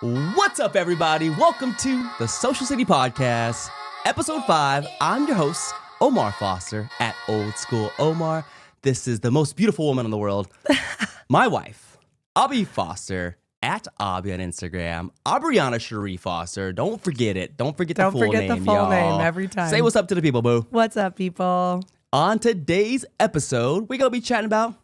What's up, everybody? Welcome to the Social City Podcast, Episode 5. I'm your host, Omar Foster, at Old School Omar. This is the most beautiful woman in the world, my wife, Aubi Foster, at Aubi on Instagram. Aubriana Cherie Foster. Don't forget it. Don't forget the full name, the full y'all. name every time. Say what's up to the people, boo. What's up, people? On today's episode, we're going to be chatting about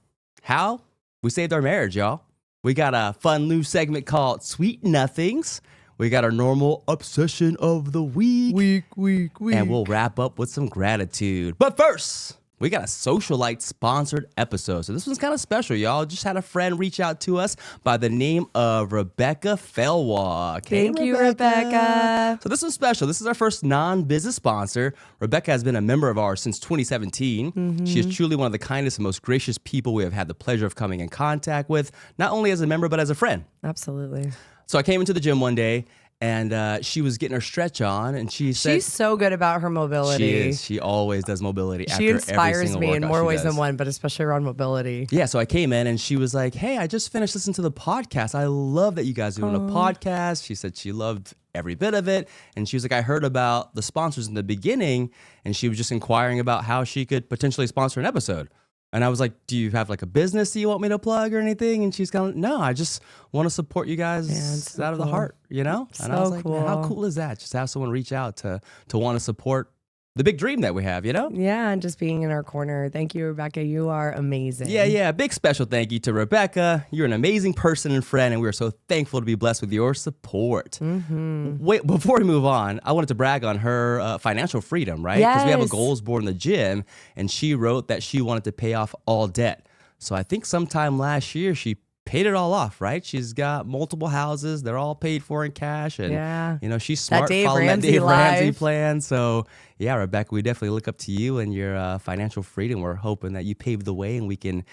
how we saved our marriage, y'all. We got a fun new segment called Sweet Nothings. We got our normal obsession of the week. And we'll wrap up with some gratitude. But first, we got a Socialite sponsored episode. So this one's kind of special, y'all. Just had a friend reach out to us by the name of Rebecca Fellwalk. Thank you, Rebecca. So this one's special. This is our first non-business sponsor. Rebecca has been a member of ours since 2017. Mm-hmm. She is truly one of the kindest and most gracious people we have had the pleasure of coming in contact with, not only as a member, but as a friend. Absolutely. So I came into the gym one day, and she was getting her stretch on, and she said... She's so good about her mobility. She is. She always does mobility after She every inspires single me in workout more she ways does. than one, but especially around mobility. Yeah, so I came in, and she was like, hey, I just finished listening to the podcast. I love that you guys are doing a podcast. She said she loved every bit of it, and she was like, I heard about the sponsors in the beginning, and she was just inquiring about how she could potentially sponsor an episode. And I was like, do you have like a business that you want me to plug or anything? And she's kind of, no, I just want to support you guys out of the heart, you know? And I was like, man, how cool is that? Just have someone reach out to want to support the big dream that we have, you know? Yeah, and just being in our corner. Thank you, Rebecca. You are amazing. Yeah. Big special thank you to Rebecca. You're an amazing person and friend, and we are so thankful to be blessed with your support. Mm-hmm. Wait, before we move on, I wanted to brag on her financial freedom, right? Because we have a goals board in the gym, and she wrote that she wanted to pay off all debt. So I think sometime last year, she paid it all off, right? She's got multiple houses. They're all paid for in cash. And, you know, she's smart following that Dave Ramsey plan. So, yeah, Rebecca, we definitely look up to you and your financial freedom. We're hoping that you pave the way and we can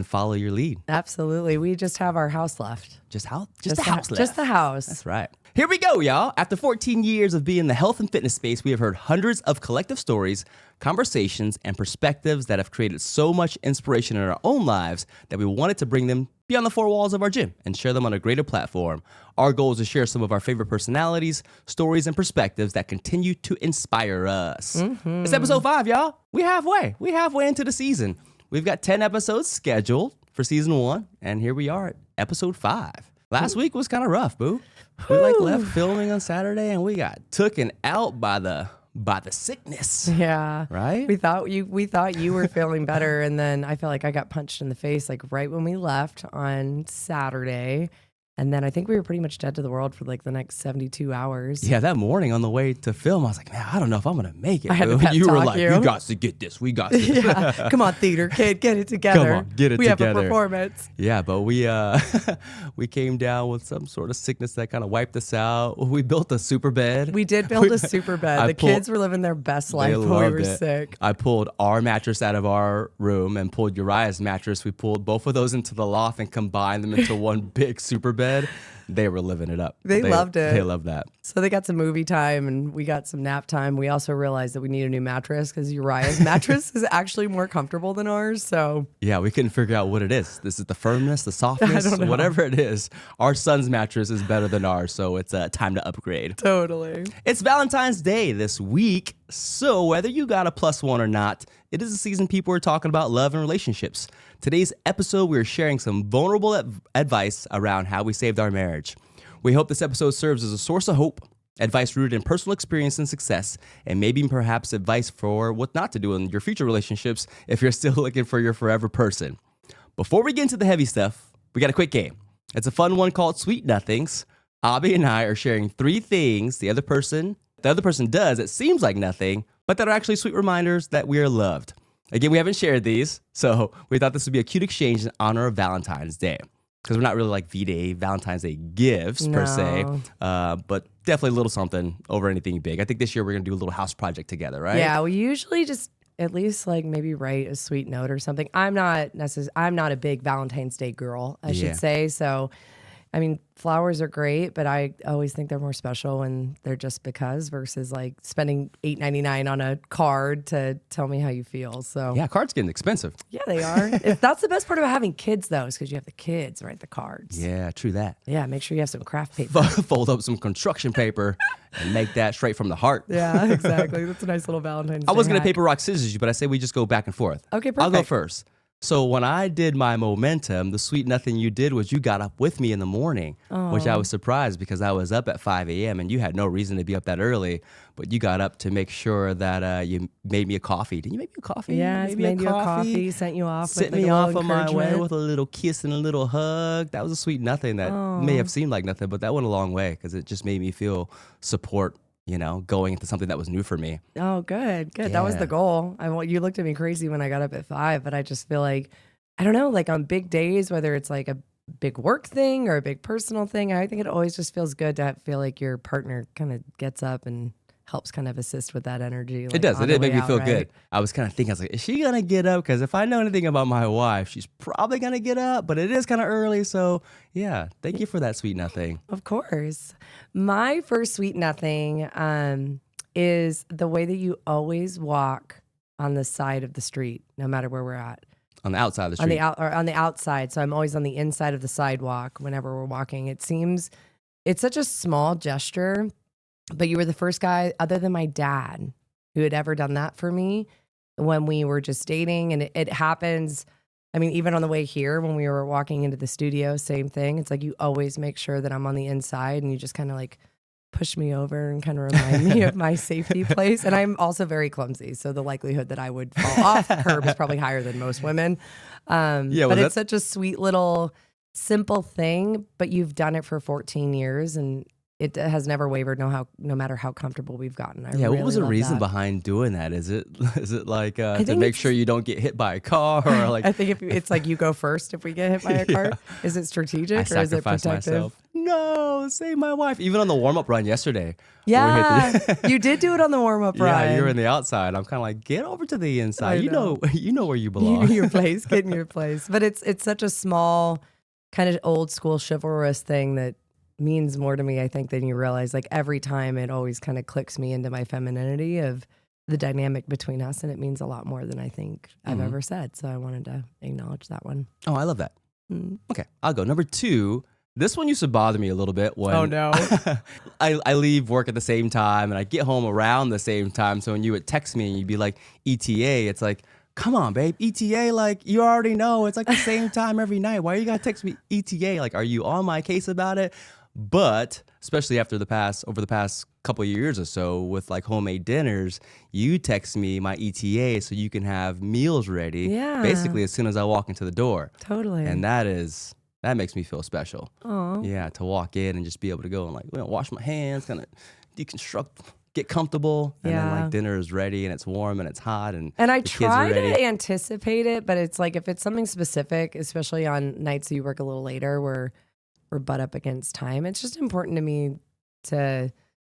follow your lead. Absolutely. We just have our house left. Just the house left. Just the house. That's right. Here we go, y'all. After 14 years of being in the health and fitness space, we have heard hundreds of collective stories, conversations, and perspectives that have created so much inspiration in our own lives that we wanted to bring them beyond the four walls of our gym and share them on a greater platform. Our goal is to share some of our favorite personalities, stories, and perspectives that continue to inspire us. Mm-hmm. It's episode 5, y'all. We're halfway into the season. We've got 10 episodes scheduled for season 1, and here we are at episode 5. Last week was kind of rough, boo. We left filming on Saturday, and we got taken out by the sickness. Yeah. Right? We thought you were feeling better, and then I felt like I got punched in the face like right when we left on Saturday. And then I think we were pretty much dead to the world for like the next 72 hours. Yeah, that morning on the way to film, I was like, man, I don't know if I'm going to make it. I had to pep you were talk like, you. we got to get this. We got this. Yeah. Come on, theater kid, get it together. Come on, get it we together. We have a performance. Yeah, but we came down with some sort of sickness that kind of wiped us out. We built a super bed. We did build a super bed. The kids were living their best life when we were sick. I pulled our mattress out of our room and pulled Uriah's mattress. We pulled both of those into the loft and combined them into one big super bed. They were living it up. They loved it. They loved that. So they got some movie time and we got some nap time. We also realized that we need a new mattress because Uriah's mattress is actually more comfortable than ours. So yeah, we couldn't figure out what it is. This is the firmness, the softness, whatever it is. Our son's mattress is better than ours, so it's time to upgrade. Totally. It's Valentine's Day this week, so whether you got a +1 or not, it is a season people are talking about love and relationships. Today's episode, we're sharing some vulnerable advice around how we saved our marriage. We hope this episode serves as a source of hope, advice rooted in personal experience and success, and maybe perhaps advice for what not to do in your future relationships if you're still looking for your forever person. Before we get into the heavy stuff, we got a quick game. It's a fun one called Sweet Nothings. Aubi and I are sharing 3 things the other person does that seems like nothing, but that are actually sweet reminders that we are loved. Again, we haven't shared these, so we thought this would be a cute exchange in honor of Valentine's Day. Because we're not really like V-Day, Valentine's Day gifts per se, but definitely a little something over anything big. I think this year we're going to do a little house project together, right? Yeah, we usually just at least like maybe write a sweet note or something. I'm not a big Valentine's Day girl, I should say. So I mean, flowers are great, but I always think they're more special when they're just because versus like spending $8.99 on a card to tell me how you feel. So Yeah, cards getting expensive. yeah, they are. That's the best part about having kids, though, is because you have the kids write the cards. Yeah, true that. Yeah, make sure you have some craft paper. Fold up some construction paper and make that straight from the heart. Yeah, exactly. That's a nice little Valentine's Day I was going to hack. paper, rock, scissors you, but I say we just go back and forth. Okay, I'll go perfect. first. So when I did my momentum, the sweet nothing you did was you got up with me in the morning, which I was surprised because I was up at 5 a.m. and you had no reason to be up that early, but you got up to make sure that you made me a coffee. Did you make me a coffee? Yeah, Made made you a coffee, sent you off, sent with me like a off little on my way encouragement. with a little kiss and a little hug. That was a sweet nothing that may have seemed like nothing, but that went a long way because it just made me feel support, going into something that was new for me. Oh, good. That was Yeah. the goal. You looked at me crazy when I got up at 5, but I just feel like, I don't know, like on big days, whether it's like a big work thing or a big personal thing, I think it always just feels good to feel like your partner kind of gets up and helps kind of assist with that energy. It like, does. on It the did make way me out, feel right? good. I was kind of thinking, I was like, is she going to get up? Because if I know anything about my wife, she's probably going to get up, but it is kind of early. So, yeah, thank you for that sweet nothing. Of course. My first sweet nothing is the way that you always walk on the side of the street, no matter where we're at. On the outside of the On street. the outside. So I'm always on the inside of the sidewalk whenever we're walking. It's such a small gesture, but you were the first guy other than my dad who had ever done that for me when we were just dating. And it happens. I mean, even on the way here, when we were walking into the studio, same thing. It's like you always make sure that I'm on the inside and you just kind of like push me over and kind of remind me of my safety place. And I'm also very clumsy. So the likelihood that I would fall off the curb is probably higher than most women. But it's such a sweet little simple thing, but you've done it for 14 years and it has never wavered no matter how comfortable we've gotten. I Yeah, really what was the love reason that. behind doing that? Is it like to think make it's- sure you don't get hit by a car or like I think if it's like you go first if we get hit by a car. Is it strategic I or is it sacrifice protective? myself? No, save my wife. Even on the warm-up run yesterday. Yeah, you did do it on the warm-up run. Yeah, you're in the outside. I'm kind of like, get over to the inside. I You know where you You belong. know your place, get in your place. But it's such a small, kind of old school chivalrous thing that means more to me, I think, than you realize. Like every time it always kind of clicks me into my femininity of the dynamic between us. And it means a lot more than I think I've ever said. So I wanted to acknowledge that one. Oh, I love that. Mm. Okay, I'll go. Number 2, this one used to bother me a little bit when Oh, no. I leave work at the same time and I get home around the same time. So when you would text me and you'd be like, ETA, it's like, come on, babe, ETA, like you already know. It's like the same time every night. Why you gotta text me ETA? Like, are you on my case about it? But especially over the past couple of years or so with like homemade dinners, you text me my ETA so you can have meals ready Yeah. basically as soon as I walk into the door. Totally. And that makes me feel special. Aw. Yeah, to walk in and just be able to go and like wash my hands, kind of deconstruct, get comfortable, and then Yeah. like dinner is ready and it's warm and it's hot and And I the kids are try ready. to anticipate it, but it's like if it's something specific, especially on nights that you work a little later where we're butt up against time, it's just important to me to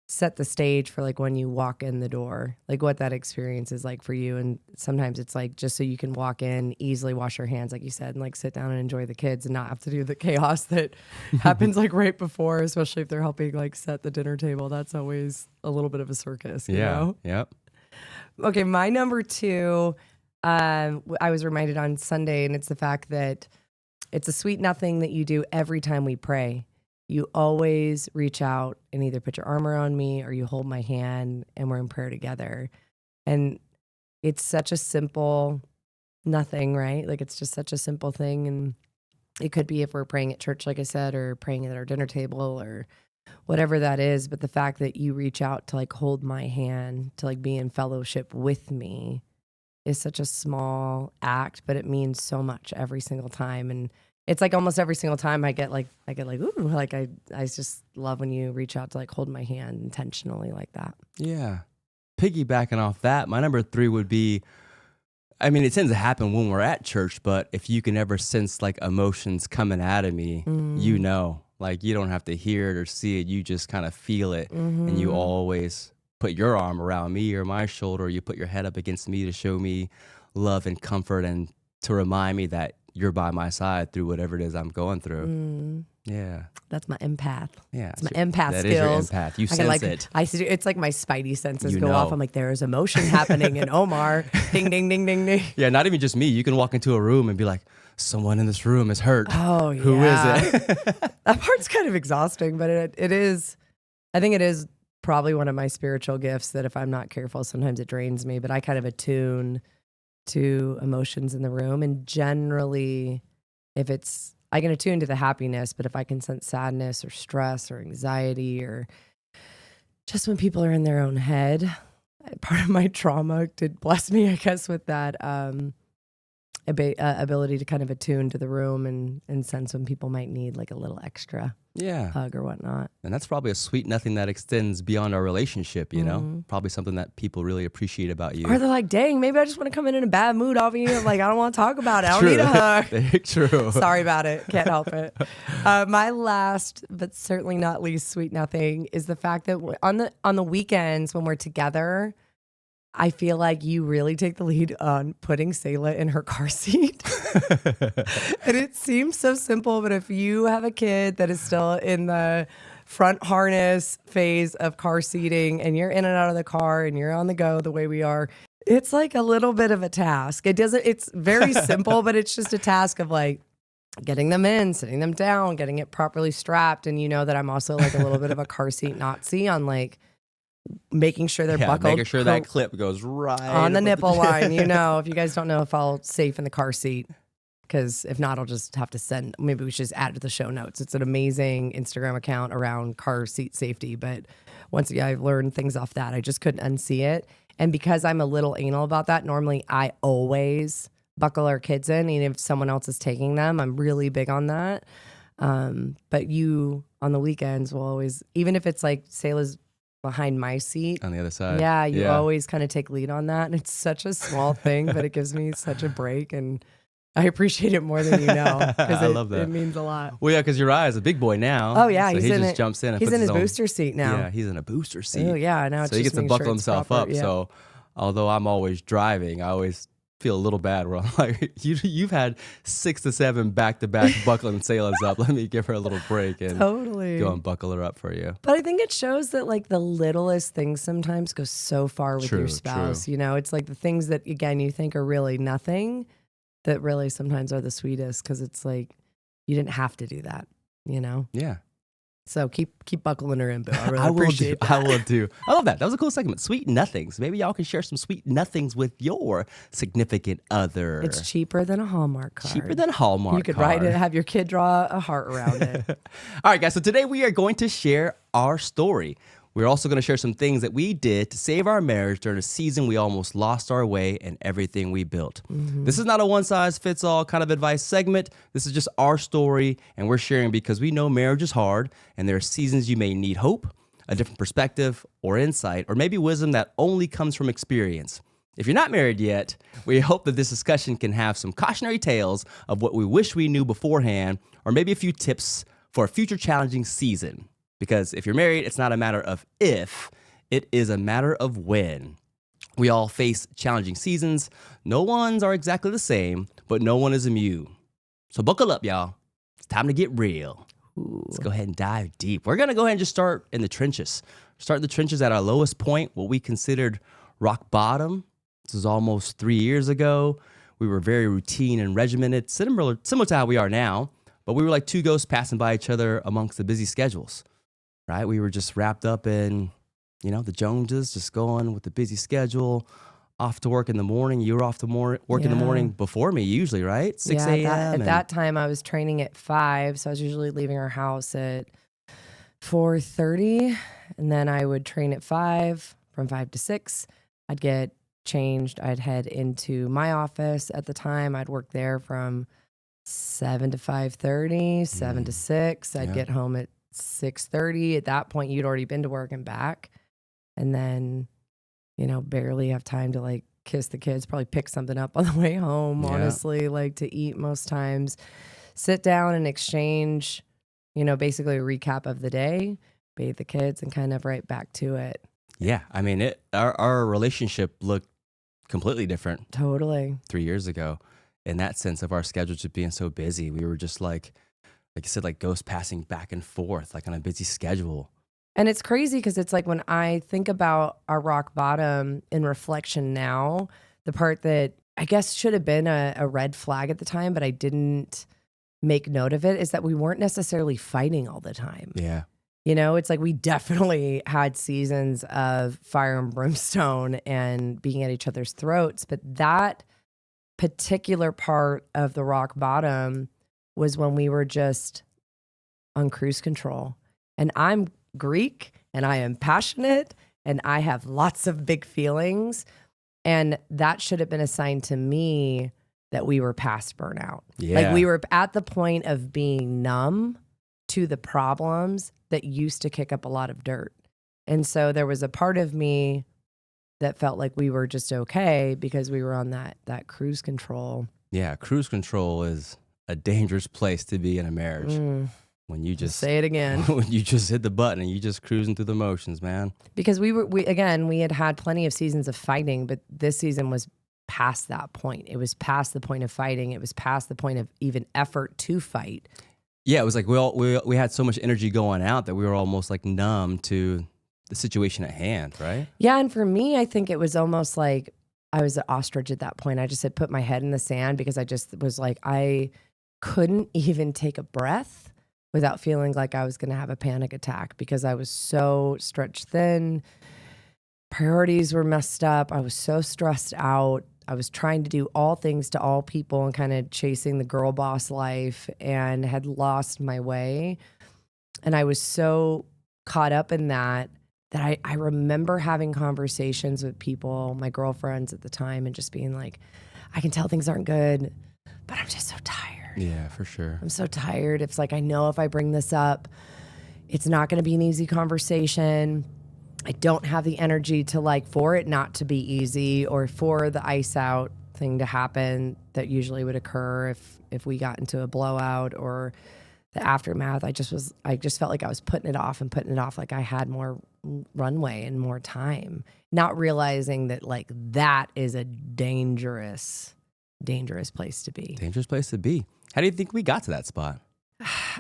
set the stage for like when you walk in the door, like what that experience is like for you. And sometimes it's like just so you can walk in, easily wash your hands, like you said, and like sit down and enjoy the kids and not have to do the chaos that happens like right before, especially if they're helping like set the dinner table. That's always a little bit of a circus, you know? Yep. Okay, my number 2, I was reminded on Sunday, and it's the fact that it's a sweet nothing that you do every time we pray. You always reach out and either put your arm around me or you hold my hand and we're in prayer together. And it's such a simple nothing, right? Like it's just such a simple thing. And it could be if we're praying at church, like I said, or praying at our dinner table or whatever that is. But the fact that you reach out to like hold my hand, to like be in fellowship with me is such a small act, but it means so much every single time. And it's like almost every single time I get like, ooh, like I just love when you reach out to like hold my hand intentionally like that. Yeah. Piggybacking off that, my number 3 would be, I mean, it tends to happen when we're at church, but if you can ever sense like emotions coming out of me, you know, like you don't have to hear it or see it. You just kind of feel it. And you always put your arm around me or my shoulder. You put your head up against me to show me love and comfort and to remind me that you're by my side through whatever it is I'm going through. Yeah. That's my empath. Yeah. It's my empath that skills. Is your empath. You I can, sense like, it. It's like my spidey senses You go know. off. I'm like, there's emotion happening in Omar. Ding, ding, ding, ding, ding. Yeah, not even just me. You can walk into a room and be like, someone in this room is hurt. Oh, yeah. Who is it? That part's kind of exhausting, but it is, I think it is probably one of my spiritual gifts that if I'm not careful, sometimes it drains me, but I kind of attune to emotions in the room. And generally, I can attune to the happiness, but if I can sense sadness or stress or anxiety or just when people are in their own head, part of my trauma did bless me, I guess, with that ability to kind of attune to the room and sense when people might need like a little extra hug or whatnot. And that's probably a sweet nothing that extends beyond our relationship, you know? Probably something that people really appreciate about you. Or they're like, dang, maybe I just want to come in a bad mood, Aubi. Like, I don't want to talk about it. I don't need a hug. True. Sorry about it. Can't help it. My last, but certainly not least sweet nothing is the fact that on the weekends when we're together, I feel like you really take the lead on putting Selah in her car seat. And it seems so simple, but if you have a kid that is still in the front harness phase of car seating and you're in and out of the car and you're on the go the way we are, it's like a little bit of a task. It's very simple, but it's just a task of like getting them in, sitting them down, getting it properly strapped. And you know that I'm also like a little bit of a car seat Nazi on like making sure they're buckled. Making sure that clip goes right on the nipple line. You know, if you guys don't know if I'll safe in the car seat, because if not, I'll just have to maybe we should just add it to the show notes. It's an amazing Instagram account around car seat safety. But once I've learned things off that, I just couldn't unsee it. And because I'm a little anal about that, normally I always buckle our kids in, even if someone else is taking them. I'm really big on that. But you, on the weekends, will always, even if it's like Selah's behind my seat on the other side. Yeah, you always kind of take lead on that. And it's such a small thing, but it gives me such a break. And I appreciate it more than you know. I love that. It means a lot. Well, yeah, because Uriah is a big boy now. Oh, yeah. So he just jumps in. And he's puts in his own booster seat now. Yeah, he's in a booster seat. Oh, yeah. Now it's so he just gets to making buckle sure it's himself proper. up. Yeah. So although I'm always driving, I always feel a little bad where I'm like, you've had 6 to 7 back-to-back buckling Selah's up. Let me give her a little break and go and buckle her up for you. But I think it shows that like the littlest things sometimes go so far with your spouse. You know, it's like the things that, again, you think are really nothing that really sometimes are the sweetest, because it's like you didn't have to do that, you know? Yeah. So keep buckling her in, Bill. I really appreciate that. I will do. I love that. That was a cool segment. Sweet nothings. Maybe y'all can share some sweet nothings with your significant other. It's cheaper than a Hallmark card. Cheaper than a Hallmark You could card. write it, have your kid draw a heart around it. All right, guys. So today we are going to share our story. We're also going to share some things that we did to save our marriage during a season we almost lost our way and everything we built. This is not a one-size-fits-all kind of advice segment. This is just our story, and we're sharing because we know marriage is hard, and there are seasons you may need hope, a different perspective, or insight, or maybe wisdom that only comes from experience. If you're not married yet, we hope that this discussion can have some cautionary tales of what we wish we knew beforehand, or maybe a few tips for a future challenging season. Because if you're married, it's not a matter of if, it is a matter of when. We all face challenging seasons. No ones are exactly the same, but no one is immune. So buckle up, y'all. It's time to get real. Let's go ahead and dive deep. We're going to go ahead and just start in the trenches. Start in the trenches at our lowest point, what we considered rock bottom. This is almost 3 years ago. We were very routine and regimented, similar to how we are now, but we were like two ghosts passing by each other amongst the busy schedules. Right? We were just wrapped up in, the Joneses, just going with the busy schedule, off to work in the morning. You were off to work in the morning before me, usually, right? 6 a.m. At that time, I was training at 5, so I was usually leaving our house at 4:30, and then I would train at 5, from 5 to 6. I'd get changed. I'd head into my office at the time. I'd work there from 7 to 5:30, 7 to 6. I'd get home at 6:30. At that point, you'd already been to work and back. And then, barely have time to like kiss the kids, probably pick something up on the way home, honestly, like to eat most times. Sit down and exchange, basically a recap of the day, bathe the kids, and kind of right back to it. Yeah. I mean, our relationship looked completely different. Totally. 3 years ago. in that sense of our schedule just being so busy. We were just like you said, like ghost passing back and forth, like on a busy schedule. And it's crazy because it's like when I think about our rock bottom in reflection now, the part that I guess should have been a red flag at the time, but I didn't make note of it, is that we weren't necessarily fighting all the time. Yeah. You know, it's like we definitely had seasons of fire and brimstone and being at each other's throats. But that particular part of the rock bottom was when we were just on cruise control. And I'm Greek and I am passionate and I have lots of big feelings. And that should have been a sign to me that we were past burnout. Yeah. Like we were at the point of being numb to the problems that used to kick up a lot of dirt. And so there was a part of me that felt like we were just okay because we were on that cruise control. Yeah, cruise control is a dangerous place to be in a marriage. When you just say it again. When you just hit the button and you just cruising through the motions, man. Because we had plenty of seasons of fighting, but this season was past that point. It was past the point of fighting. It was past the point of even effort to fight. Yeah, it was like we had so much energy going out that we were almost like numb to the situation at hand, right? Yeah, and for me, I think it was almost like I was an ostrich at that point. I just had put my head in the sand because I just was like, I couldn't even take a breath without feeling like I was going to have a panic attack because I was so stretched thin. Priorities were messed up. I was so stressed out. I was trying to do all things to all people and kind of chasing the girl boss life and had lost my way. And I was so caught up in that I remember having conversations with people, my girlfriends at the time, and just being like, I can tell things aren't good, but I'm just so tired. Yeah, for sure. I'm so tired. It's like, I know if I bring this up, it's not going to be an easy conversation. I don't have the energy to for it not to be easy or for the ice out thing to happen that usually would occur if we got into a blowout or the aftermath. I just felt like I was putting it off like I had more runway and more time, not realizing that that is a dangerous place to be. Dangerous place to be. How do you think we got to that spot?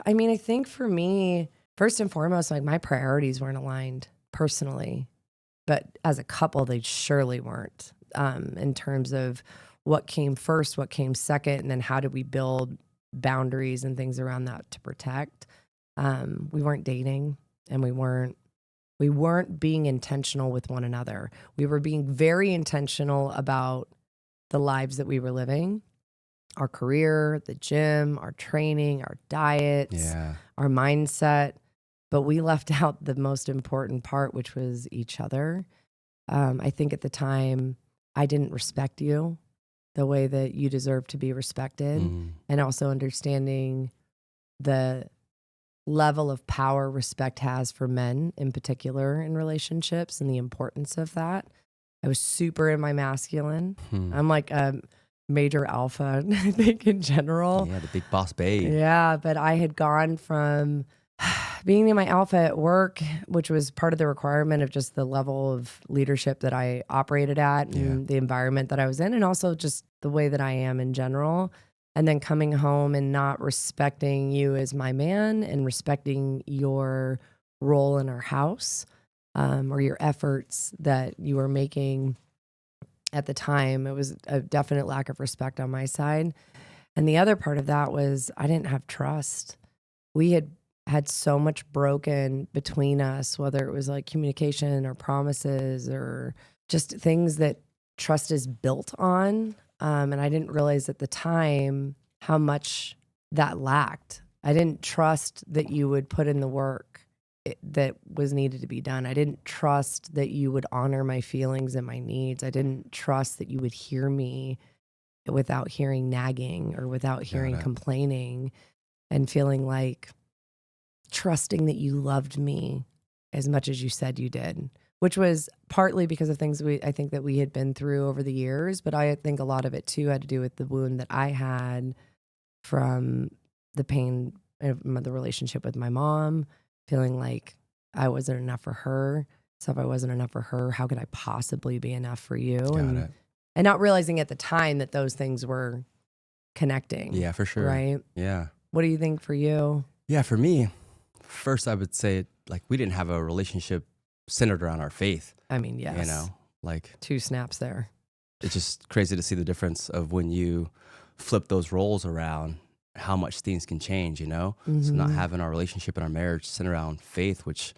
I mean, I think for me, first and foremost, my priorities weren't aligned personally, but as a couple, they surely weren't, in terms of what came first, what came second, and then how did we build boundaries and things around that to protect. We weren't dating, and we weren't being intentional with one another. We were being very intentional about the lives that we were living, our career, the gym, our training, our diets, our mindset. But we left out the most important part, which was each other. I think at the time, I didn't respect you the way that you deserve to be respected, and also understanding the level of power respect has for men in particular in relationships and the importance of that. I was super in my masculine. I'm like a major alpha, I think, in general. Yeah, the big boss babe. Yeah, but I had gone from being in my alpha at work, which was part of the requirement of just the level of leadership that I operated at and the environment that I was in, and also just the way that I am in general. And then coming home and not respecting you as my man and respecting your role in our house, or your efforts that you were making at the time. It was a definite lack of respect on my side. And the other part of that was I didn't have trust. We had so much broken between us, whether it was communication or promises or just things that trust is built on. And I didn't realize at the time how much that lacked. I didn't trust that you would put in the work that was needed to be done. I didn't trust that you would honor my feelings and my needs. I didn't trust that you would hear me without hearing nagging or without hearing complaining, and feeling trusting that you loved me as much as you said you did, which was partly because of things I think that we had been through over the years. But I think a lot of it too had to do with the wound that I had from the pain of the relationship with my mom, feeling like I wasn't enough for her. So if I wasn't enough for her, how could I possibly be enough for you? And not realizing at the time that those things were connecting. Yeah, for sure. Right? Yeah. What do you think for you? Yeah, for me, first I would say like we didn't have a relationship centered around our faith, I mean, you yes. know? Like 2 snaps there. it's just crazy to see the difference of when you flip those roles around, how much things can change, you know? So not having our relationship and our marriage centered around faith, which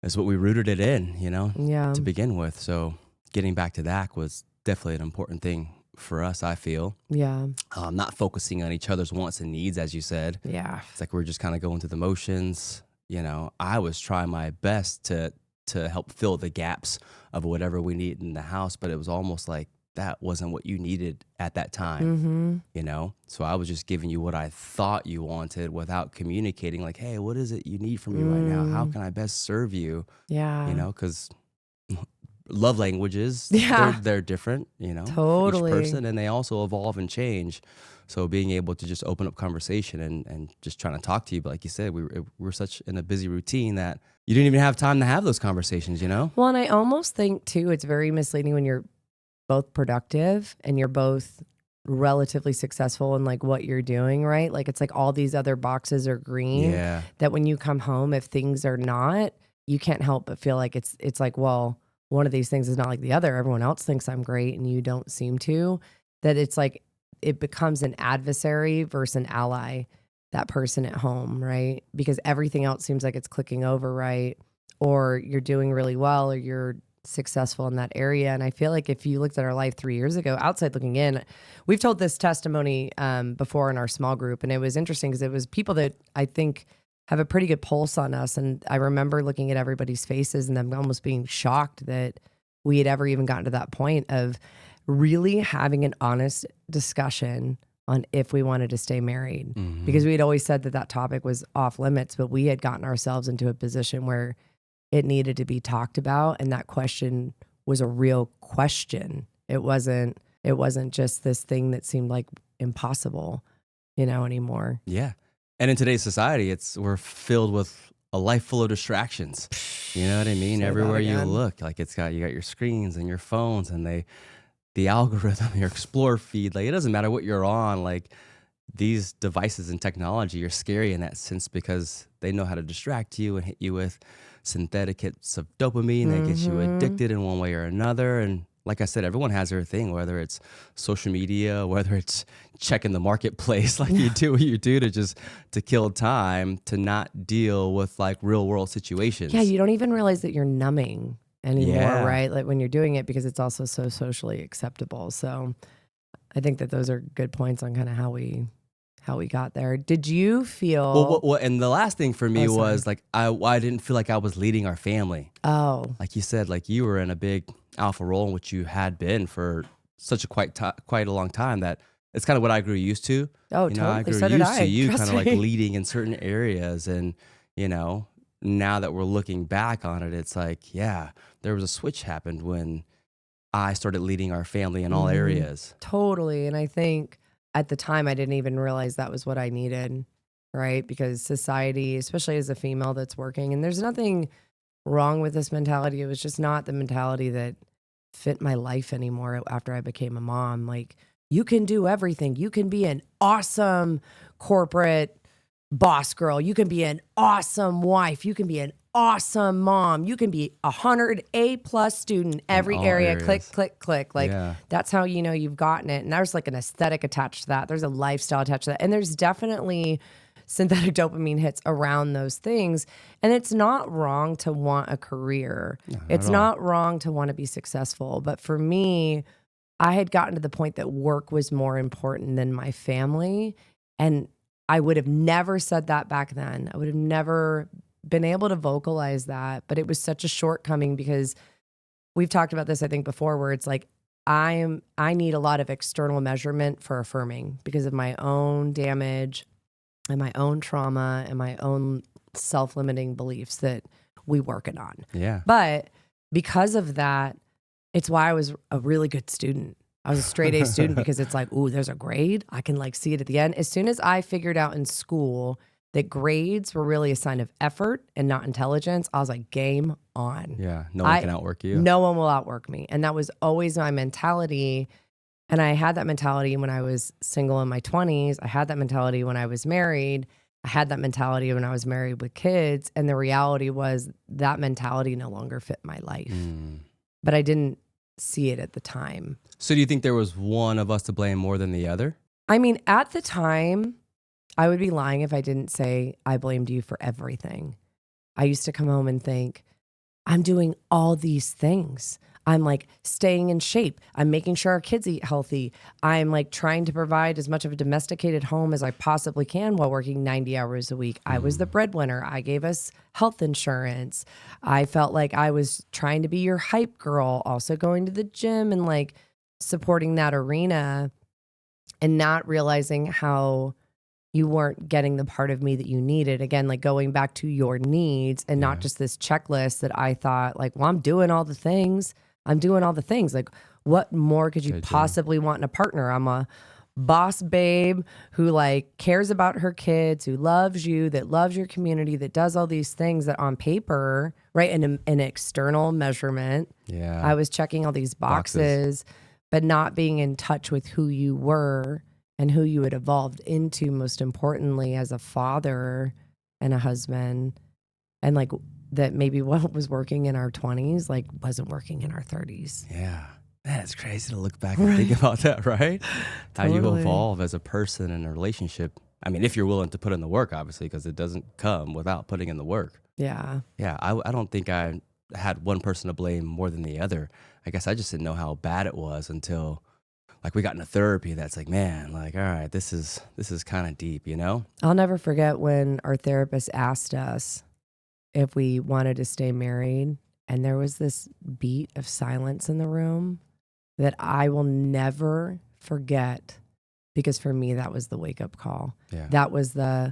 is what we rooted it in, you know, Yeah. to begin with. So getting back to that was definitely an important thing for us, I feel. Yeah. Not focusing on each other's wants and needs, as you said. Yeah. It's like we're just kind of going through the motions. You know, I was trying my best to help fill the gaps of whatever we need in the house, but it was almost like that wasn't what you needed at that time, you know? So I was just giving you what I thought you wanted without communicating like, hey, what is it you need from me right now? How can I best serve you? Yeah. You know, because love languages, Yeah. they're different, you know, Totally. for each person, and they also evolve and change. So being able to just open up conversation and just trying to talk to you, but like you said, we're such in a busy routine that you didn't even have time to have those conversations, you know? Well, and I almost think too, it's very misleading when you're both productive and you're both relatively successful in like what you're doing, right? Like it's like all these other boxes are green. Yeah. That when you come home, if things are not, you can't help but feel like it's like, well, one of these things is not like the other. Everyone else thinks I'm great and you don't seem to. That it's like it becomes an adversary versus an ally, that person at home, right? Because everything else seems like it's clicking over, right? Or you're doing really well or you're successful in that area. And I feel like if you looked at our life 3 years ago, outside looking in, we've told this testimony before in our small group. And it was interesting because it was people that I think have a pretty good pulse on us. And I remember looking at everybody's faces and them almost being shocked that we had ever even gotten to that point of really having an honest discussion on if we wanted to stay married. Because we had always said that that topic was off limits, but we had gotten ourselves into a position where it needed to be talked about. And that question was a real question. It wasn't just this thing that seemed like impossible, you know, anymore. Yeah. And in today's society, we're filled with a life full of distractions. You know what I mean? Say that Everywhere you again. look, like you got your screens and your phones and the algorithm, your explore feed, like it doesn't matter what you're on, like these devices and technology are scary in that sense because they know how to distract you and hit you with synthetic hits of dopamine that gets you addicted in one way or another. And like I said, everyone has their thing, whether it's social media, whether it's checking the marketplace, like you do what you do to kill time, to not deal with like real world situations. Yeah, you don't even realize that you're numbing anymore, Yeah. right? Like when you're doing it because it's also so socially acceptable. So I think that those are good points on kind of how we got there. Did you feel Well, and the last thing for me Oh, sorry. was like I didn't feel like I was leading our family. Oh, Like you said, like you were in a big alpha role, which you had been for such a quite a long time that it's kind of what I grew used to. oh, You know, I totally. grew So did used I. to you Trust kind of like me. leading in certain areas. And, you know, now that we're looking back on it, it's like, yeah, there was a switch happened when I started leading our family in all areas. Totally. And I think at the time I didn't even realize that was what I needed, right? Because society, especially as a female that's working, and there's nothing wrong with this mentality. It was just not the mentality that fit my life anymore after I became a mom. Like, you can do everything. You can be an awesome corporate boss girl. You can be an awesome wife. You can be an awesome mom. You can be 100 A+ student, every all area. areas. Click, click, click. Like, Yeah. that's how you know you've gotten it. And there's like an aesthetic attached to that. There's a lifestyle attached to that. And there's definitely synthetic dopamine hits around those things. And it's not wrong to want a career. It's at all. not wrong to want to be successful. But for me, I had gotten to the point that work was more important than my family. And I would have never said that back then. I would have never been able to vocalize that. But it was such a shortcoming because we've talked about this, I think, before, where it's like I need a lot of external measurement for affirming because of my own damage and my own trauma and my own self-limiting beliefs that we working on. Yeah. But because of that, it's why I was a really good student. I was a straight A student because it's like, ooh, there's a grade. I can like see it at the end. As soon as I figured out in school that grades were really a sign of effort and not intelligence, I was like, game on. Yeah. No one can outwork you. No one will outwork me. And that was always my mentality. And I had that mentality when I was single in my 20s. I had that mentality when I was married. I had that mentality when I was married with kids. And the reality was that mentality no longer fit my life. But I didn't see it at the time. So do you think there was one of us to blame more than the other? I mean, at the time, I would be lying if I didn't say I blamed you for everything. I used to come home and think, I'm doing all these things. I'm like staying in shape. I'm making sure our kids eat healthy. I'm like trying to provide as much of a domesticated home as I possibly can while working 90 hours a week. I was the breadwinner. I gave us health insurance. I felt like I was trying to be your hype girl, also going to the gym and like supporting that arena and not realizing how you weren't getting the part of me that you needed. Again, like going back to your needs and not just this checklist that I thought like, well, I'm doing all the things. I'm doing all the things. Like, what more could you possibly want in a partner? I'm a boss babe who like cares about her kids, who loves you, that loves your community, that does all these things that on paper, right, in an external measurement, I was checking all these boxes, but not being in touch with who you were and who you had evolved into, most importantly, as a father and a husband. And like that maybe what was working in our 20s, like wasn't working in our 30s. Yeah. Man, it's crazy to look back and think about that, right? How you evolve as a person in a relationship. I mean, if you're willing to put in the work, obviously, because it doesn't come without putting in the work. Yeah. Yeah, I don't think I had one person to blame more than the other. I guess I just didn't know how bad it was until like we got into therapy. That's like, man, like, all right, this is kind of deep, you know? I'll never forget when our therapist asked us if we wanted to stay married, and there was this beat of silence in the room that I will never forget, because for me, that was the wake-up call. Yeah. That was I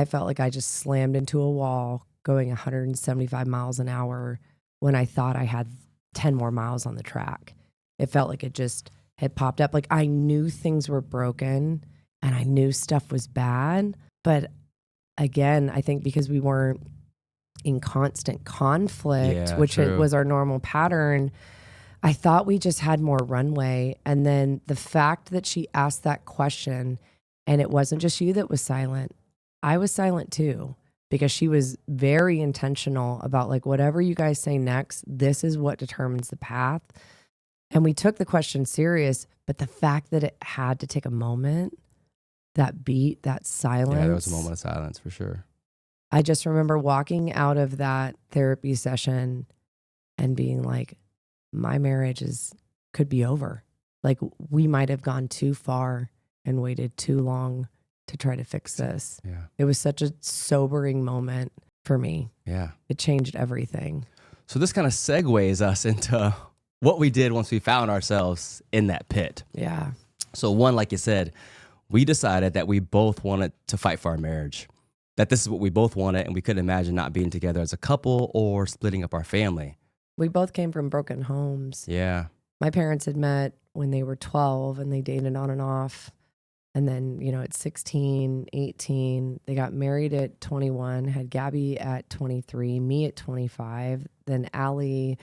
felt like I just slammed into a wall going 175 miles an hour when I thought I had 10 more miles on the track. It felt like it just had popped up. Like I knew things were broken and I knew stuff was bad. But again, I think because we weren't in constant conflict, which was our normal pattern, I thought we just had more runway. And then the fact that she asked that question, and it wasn't just you that was silent, I was silent too, because she was very intentional about like, whatever you guys say next, this is what determines the path. And we took the question serious, but the fact that it had to take a moment, that beat, that silence. Yeah, there was a moment of silence for sure. I just remember walking out of that therapy session and being like, my marriage could be over. Like we might have gone too far and waited too long to try to fix this. Yeah. It was such a sobering moment for me. Yeah. It changed everything. So this kind of segues us into what we did once we found ourselves in that pit. Yeah. So one, like you said, we decided that we both wanted to fight for our marriage, that this is what we both wanted, and we couldn't imagine not being together as a couple or splitting up our family. We both came from broken homes. Yeah. My parents had met when they were 12 and they dated on and off. And then, at 16, 18, they got married at 21, had Gabby at 23, me at 25, then Allie,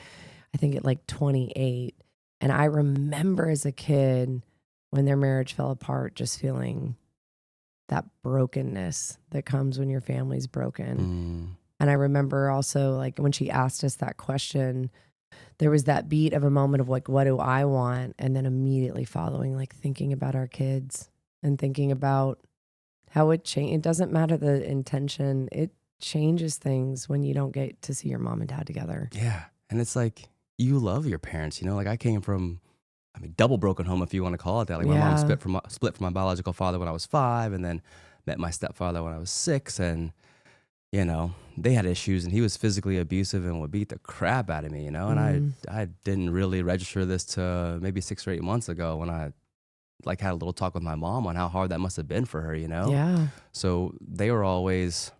I think at like 28. And I remember as a kid when their marriage fell apart, just feeling that brokenness that comes when your family's broken. And I remember also like when she asked us that question, there was that beat of a moment of like, what do I want? And then immediately following, like thinking about our kids and thinking about how it changed. It doesn't matter the intention. It changes things when you don't get to see your mom and dad together. Yeah. And it's like, you love your parents, like I came from, double broken home, if you want to call it that. Like my mom split from my biological father when I was 5 and then met my stepfather when I was 6. And, they had issues and he was physically abusive and would beat the crap out of me, and I didn't really register this to maybe 6 or 8 months ago when I like had a little talk with my mom on how hard that must have been for her, Yeah. So they were always,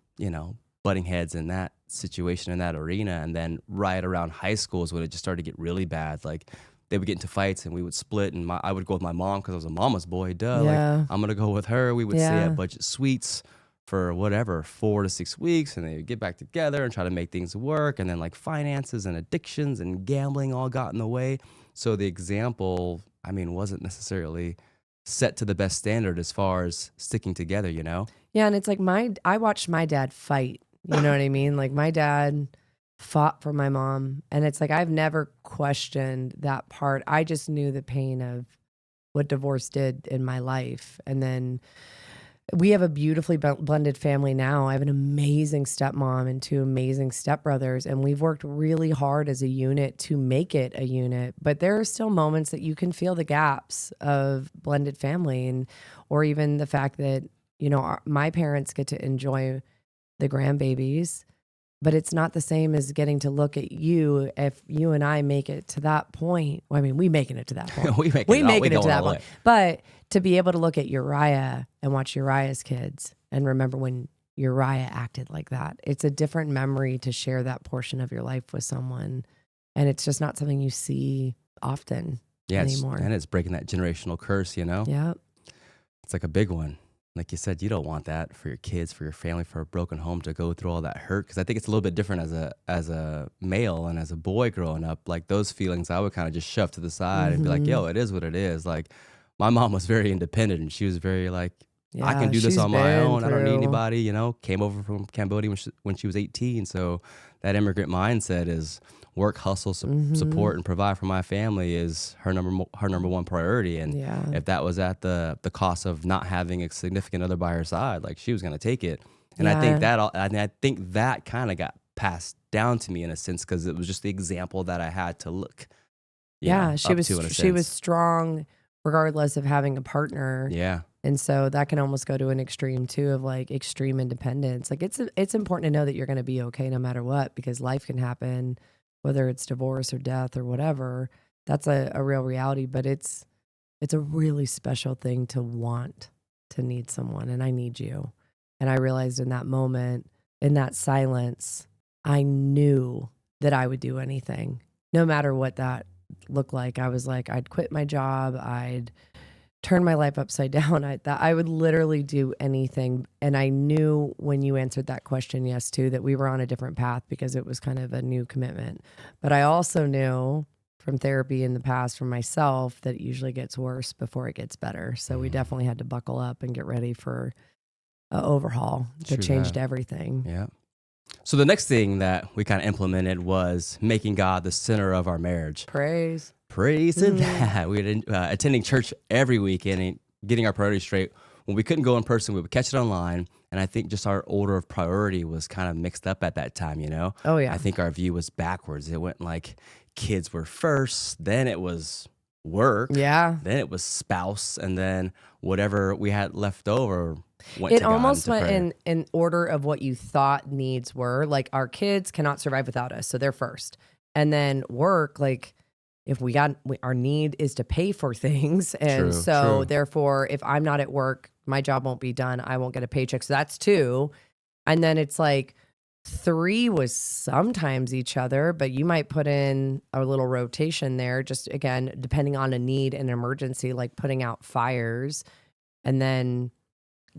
butting heads in that situation, in that arena. And then right around high school is when it just started to get really bad. Like they would get into fights and we would split, and I would go with my mom because I was a mama's boy. Yeah. Like I'm going to go with her. We would stay at budget suites for 4 to 6 weeks, and they would get back together and try to make things work. And then like finances and addictions and gambling all got in the way. So the example I mean, wasn't necessarily set to the best standard as far as sticking together, you know? Yeah, and it's like I watched my dad fight. You know what I mean? Like my dad fought for my mom, and it's like I've never questioned that part. I just knew the pain of what divorce did in my life. And then we have a beautifully blended family now. I have an amazing stepmom and two amazing stepbrothers, and we've worked really hard as a unit to make it a unit. But there are still moments that you can feel the gaps of blended family, and or even the fact that, you know, my parents get to enjoy the grandbabies, but it's not the same as getting to look at you if you and I make it to that point. Well, I mean, we making it to that point. we making it to that point. But to be able to look at Uriah and watch Uriah's kids and remember when Uriah acted like that, it's a different memory to share that portion of your life with someone. And it's just not something you see often anymore. And it's breaking that generational curse, you know? Yeah. It's like a big one. Like you said, you don't want that for your kids, for your family, for a broken home to go through all that hurt. Because I think it's a little bit different as a male and as a boy growing up. Like those feelings, I would kind of just shove to the side and be like, "Yo, it is what it is." Like my mom was very independent, and she was very like, "I can do this on my own. I don't need anybody." You know, came over from Cambodia when she was 18. So that immigrant mindset is work, hustle, support, and provide for my family is her number one priority. And if that was at the cost of not having a significant other by her side, like she was going to take it. And I think that kind of got passed down to me in a sense because it was just the example that I had to look. She was strong regardless of having a partner. Yeah. And so that can almost go to an extreme too of like extreme independence. Like it's important to know that you're going to be okay no matter what, because life can happen, whether it's divorce or death or whatever. That's a real reality, but it's a really special thing to want to need someone, and I need you. And I realized in that moment, in that silence, I knew that I would do anything, no matter what that looked like. I was like, I'd quit my job, I'd turn my life upside down. I would literally do anything. And I knew when you answered that question, yes, too, that we were on a different path because it was kind of a new commitment. But I also knew from therapy in the past for myself that it usually gets worse before it gets better. So we definitely had to buckle up and get ready for an overhaul that changed everything. Yeah. So the next thing that we kind of implemented was making God the center of our marriage. Praise to that. We were attending church every weekend and getting our priorities straight. When we couldn't go in person, we would catch it online. And I think just our order of priority was kind of mixed up at that time, you know? Oh, yeah. I think our view was backwards. It went like kids were first, then it was work, then it was spouse, and then whatever we had left over went to God. It almost went in order of what you thought needs were. Like our kids cannot survive without us, so they're first. And then work, like if our need is to pay for things. And therefore, if I'm not at work, my job won't be done. I won't get a paycheck. So that's 2. And then it's like 3 was sometimes each other, but you might put in a little rotation there, just again, depending on a need and emergency, like putting out fires. And then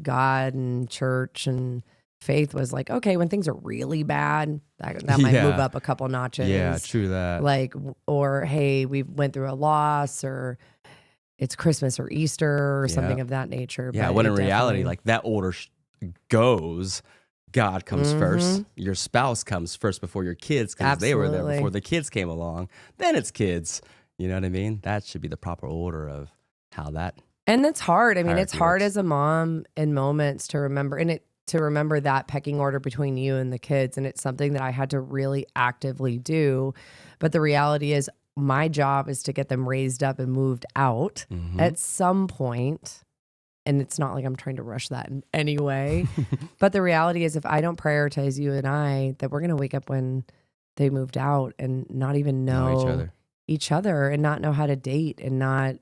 God and church and faith was like, okay, when things are really bad, that might move up a couple notches. Yeah, true that. Like, or hey, we went through a loss, or it's Christmas or Easter or something of that nature. Yeah, when in reality, like that order goes, God comes first, your spouse comes first before your kids, because they were there before the kids came along. Then it's kids. You know what I mean? That should be the proper order of how that. And that's hard. I mean, it's hard as a mom in moments to remember, to remember that pecking order between you and the kids. And it's something that I had to really actively do. But the reality is my job is to get them raised up and moved out at some point. And it's not like I'm trying to rush that in any way. But the reality is if I don't prioritize you and I, that we're going to wake up when they moved out and not even know each other and not know how to date and not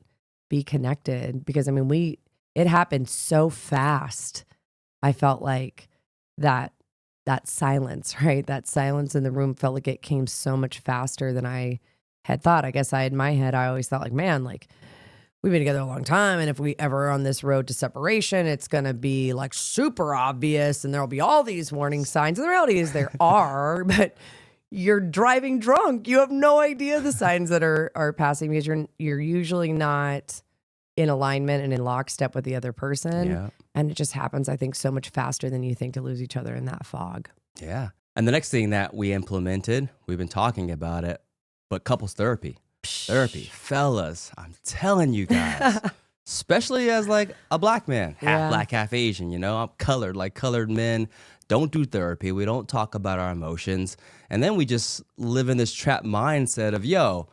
be connected. Because I mean, it happened so fast. I felt like that silence, right? That silence in the room felt like it came so much faster than I had thought. I guess in my head, I always thought like, man, like we've been together a long time. And if we ever are on this road to separation, it's going to be like super obvious and there'll be all these warning signs. And the reality is there are, but you're driving drunk. You have no idea the signs that are passing because you're usually not in alignment and in lockstep with the other person. Yeah. And it just happens, I think, so much faster than you think to lose each other in that fog. Yeah. And the next thing that we implemented, we've been talking about it, but couples therapy. Therapy. Fellas, I'm telling you guys, especially as like a black man, half black, half Asian, you know, I'm colored, like colored men don't do therapy. We don't talk about our emotions. And then we just live in this trapped mindset of, yo,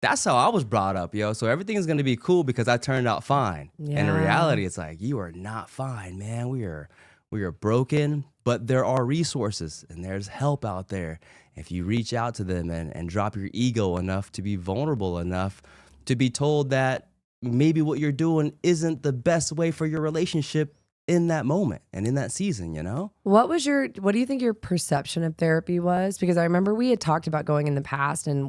that's how I was brought up, yo. So everything's going to be cool because I turned out fine. Yeah. And in reality, it's like, you are not fine, man. We are broken, but there are resources and there's help out there. If you reach out to them and drop your ego enough to be vulnerable enough to be told that maybe what you're doing isn't the best way for your relationship in that moment and in that season, you know? What do you think your perception of therapy was? Because I remember we had talked about going in the past, and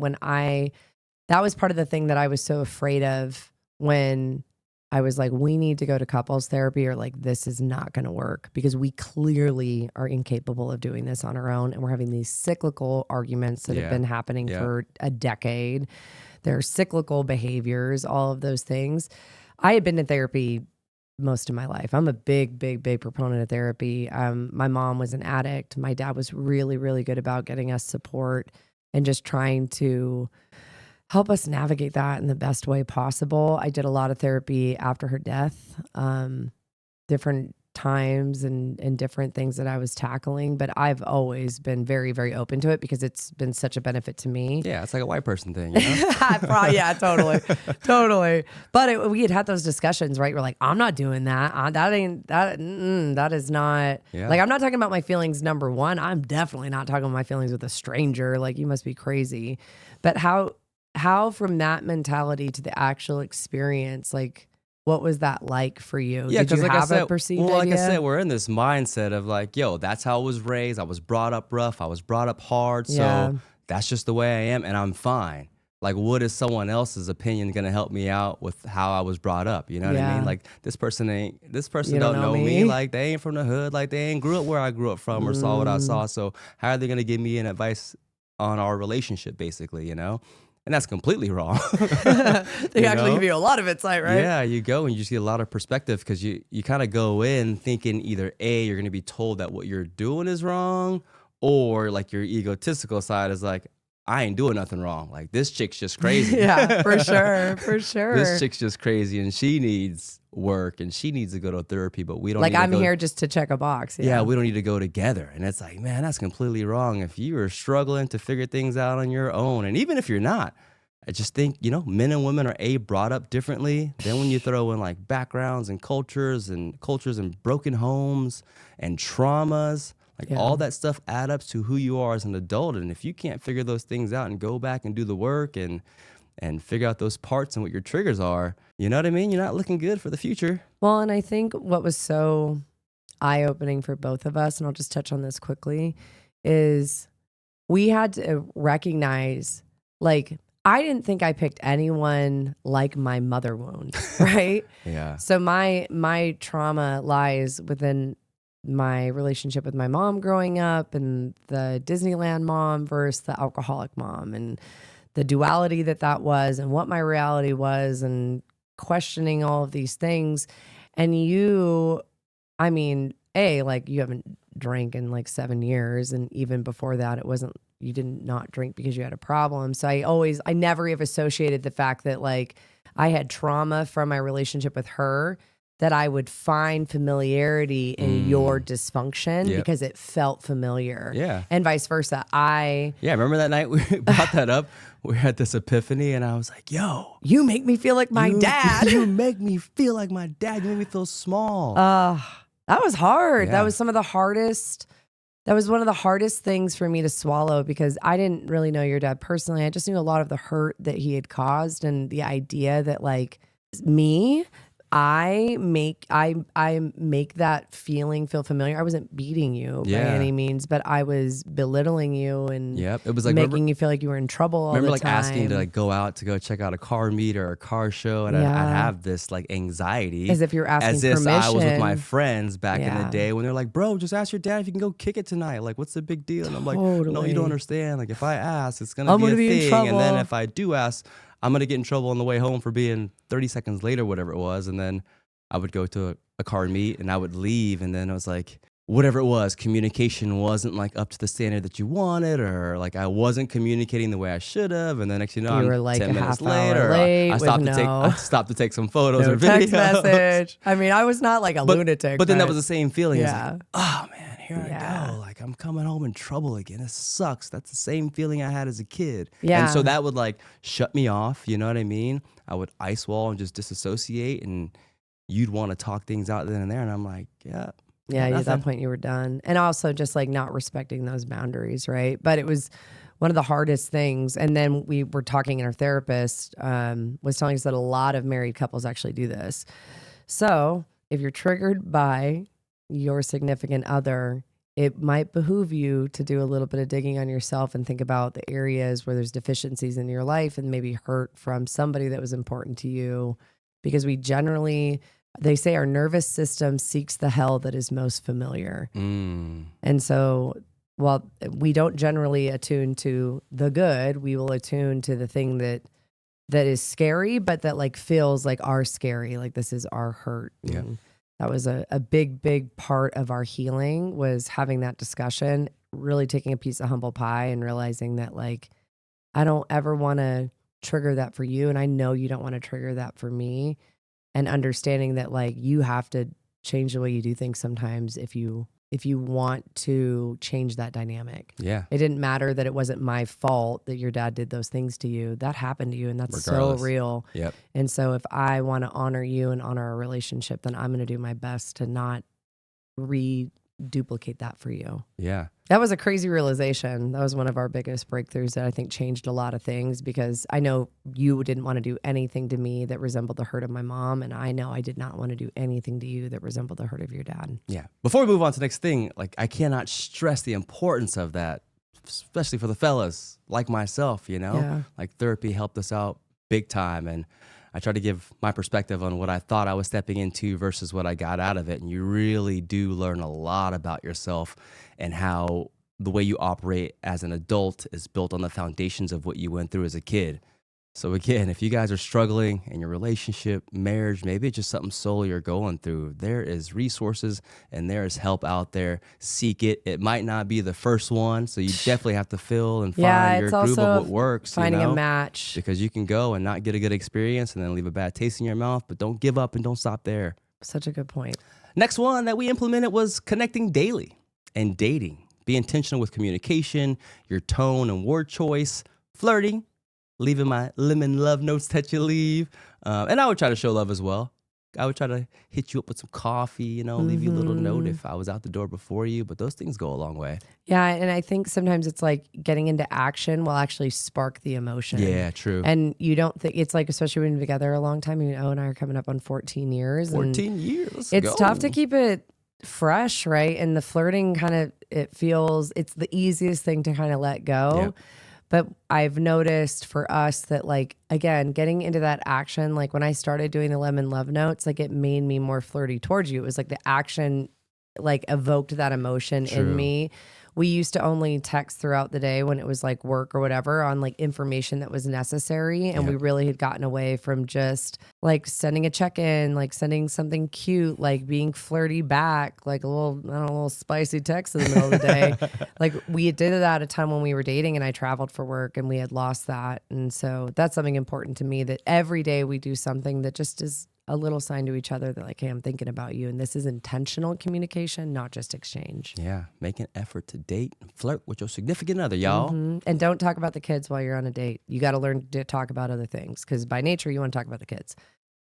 that was part of the thing that I was so afraid of when I was like, we need to go to couples therapy, or like, this is not going to work because we clearly are incapable of doing this on our own. And we're having these cyclical arguments that have been happening for a decade. There are cyclical behaviors, all of those things. I had been to therapy most of my life. I'm a big, big, big proponent of therapy. My mom was an addict. My dad was really, really good about getting us support and just trying to help us navigate that in the best way possible. I did a lot of therapy after her death, different times and different things that I was tackling. But I've always been very, very open to it because it's been such a benefit to me. Yeah, it's like a white person thing, you know? Yeah, totally. Totally. But we had those discussions, right? We're like, I'm not doing that. That is not, like, I'm not talking about my feelings, number one. I'm definitely not talking about my feelings with a stranger. Like, you must be crazy. But how from that mentality to the actual experience, like, what was that like for you? Yeah, Did you like have I said, a perceived like idea? I said, we're in this mindset of like, yo, that's how I was raised. I was brought up rough. I was brought up hard. So that's just the way I am, and I'm fine. Like, what is someone else's opinion going to help me out with how I was brought up? You know what I mean? Like, this person don't know me. Like, they ain't from the hood. Like, they ain't grew up where I grew up from or saw what I saw. So how are they going to give me an advice on our relationship, basically, you know? And that's completely wrong. They actually give you a lot of insight, right? Yeah, you go and you just get a lot of perspective because you kind of go in thinking either A, you're going to be told that what you're doing is wrong, or like your egotistical side is like, I ain't doing nothing wrong. Like, this chick's just crazy. Yeah, for sure, for sure. This chick's just crazy and she needs work and she needs to go to therapy, but we don't like, need to I'm here just to check a box. Yeah, we don't need to go together. And it's like, man, that's completely wrong. If you are struggling to figure things out on your own, and even if you're not, I just think, you know, men and women are brought up differently. Then when you throw in like backgrounds and cultures and broken homes and traumas, like all that stuff add up to who you are as an adult. And if you can't figure those things out and go back and do the work and figure out those parts and what your triggers are, you know what I mean? You're not looking good for the future. Well, and I think what was so eye-opening for both of us, and I'll just touch on this quickly, is we had to recognize, like, I didn't think I picked anyone like my mother wound, right? Yeah. So my trauma lies within my relationship with my mom growing up and the Disneyland mom versus the alcoholic mom and the duality that was and what my reality was and questioning all of these things. And you, I mean, like, you haven't drank in like 7 years. And even before that, you didn't not drink because you had a problem. So I never have associated the fact that, like, I had trauma from my relationship with her, that I would find familiarity in your dysfunction because it felt familiar. Yeah. And vice versa. Remember that night we brought that up? We had this epiphany and I was like, yo. You make me feel like my dad. You make me feel like my dad. You make me feel small. That was hard. Yeah. That was one of the hardest things for me to swallow because I didn't really know your dad personally. I just knew a lot of the hurt that he had caused and the idea that, like, me I make that feeling feel familiar. I wasn't beating you by any means, but I was belittling you and it was like making you feel like you were in trouble all the time. Remember asking to go check out a car meet or a car show, and I'd have this like anxiety. As if you're asking as if permission. I was with my friends back in the day when they're like, bro, just ask your dad if you can go kick it tonight. Like, what's the big deal? And I'm like, no, you don't understand. Like, if I ask, it's going to be a thing. In trouble. And then if I do ask, I'm going to get in trouble on the way home for being 30 seconds late or whatever it was. And then I would go to a car meet and I would leave. And then I was like, whatever it was, communication wasn't like up to the standard that you wanted, or like I wasn't communicating the way I should have. And then next, you know, you were I'm like 10 a minutes half hour later. late I stopped to take some photos no or text videos. message. I mean, I was not like a lunatic. But then that was the same feeling. Yeah. It's like, oh man, here I go. Like I'm coming home in trouble again. It sucks. That's the same feeling I had as a kid. Yeah. And so that would like shut me off. You know what I mean? I would ice wall and just disassociate, and you'd want to talk things out then and there. And I'm like, yeah. Yeah, at that point you were done. And also just like not respecting those boundaries, right? But it was one of the hardest things. And then we were talking, and our therapist was telling us that a lot of married couples actually do this. So if you're triggered by your significant other, it might behoove you to do a little bit of digging on yourself and think about the areas where there's deficiencies in your life and maybe hurt from somebody that was important to you. Because we generally... they say our nervous system seeks the hell that is most familiar. And so while we don't generally attune to the good, we will attune to the thing that is scary, but that like feels like our scary, like this is our hurt. Yeah. And that was a big, big part of our healing, was having that discussion, really taking a piece of humble pie and realizing that like, I don't ever want to trigger that for you. And I know you don't want to trigger that for me. And understanding that like you have to change the way you do things sometimes if you want to change that dynamic. Yeah. It didn't matter that it wasn't my fault that your dad did those things to you. That happened to you, and that's so real. Yep. And so if I want to honor you and honor our relationship, then I'm going to do my best to not reduplicate that for you. Yeah. That was a crazy realization. That was one of our biggest breakthroughs that I think changed a lot of things, because I know you didn't want to do anything to me that resembled the hurt of my mom. And I know I did not want to do anything to you that resembled the hurt of your dad. Yeah. Before we move on to the next thing, like I cannot stress the importance of that, especially for the fellas like myself, you know? Yeah. Like therapy helped us out big time. And I try to give my perspective on what I thought I was stepping into versus what I got out of it. And you really do learn a lot about yourself and how the way you operate as an adult is built on the foundations of what you went through as a kid. So again, if you guys are struggling in your relationship, marriage, maybe it's just something solo you're going through, there is resources and there is help out there. Seek it. It might not be the first one, so you definitely have to fill and find your groove of what works. Finding a match. Because you can go and not get a good experience and then leave a bad taste in your mouth, but don't give up and don't stop there. Such a good point. Next one that we implemented was connecting daily and dating. Be intentional with communication, your tone and word choice, flirting, leaving my lemon love notes that you leave. And I would try to show love as well. I would try to hit you up with some coffee, you know, leave you a little note if I was out the door before you. But those things go a long way. Yeah, and I think sometimes it's like getting into action will actually spark the emotion. Yeah, true. And you don't think, it's like, especially when you've been together a long time, O and I are coming up on 14 years. 14 years, let's it's go. tough to keep it fresh, right? And the flirting kind of, it's the easiest thing to kind of let go. Yep. But I've noticed for us that, like, again, getting into that action, like when I started doing the lemon love notes, like it made me more flirty towards you. It was like the action, like, evoked that emotion in me. We used to only text throughout the day when it was like work or whatever on like information that was necessary. And we really had gotten away from just like sending a check-in, like sending something cute, like being flirty back, like a little spicy text in the middle of the day. Like we did it at a time when we were dating and I traveled for work and we had lost that. And so that's something important to me, that every day we do something that just is a little sign to each other that like, hey, I'm thinking about you. And this is intentional communication, not just exchange. Yeah. Make an effort to date and flirt with your significant other, y'all. Mm-hmm. And don't talk about the kids while you're on a date. You got to learn to talk about other things, because by nature, you want to talk about the kids.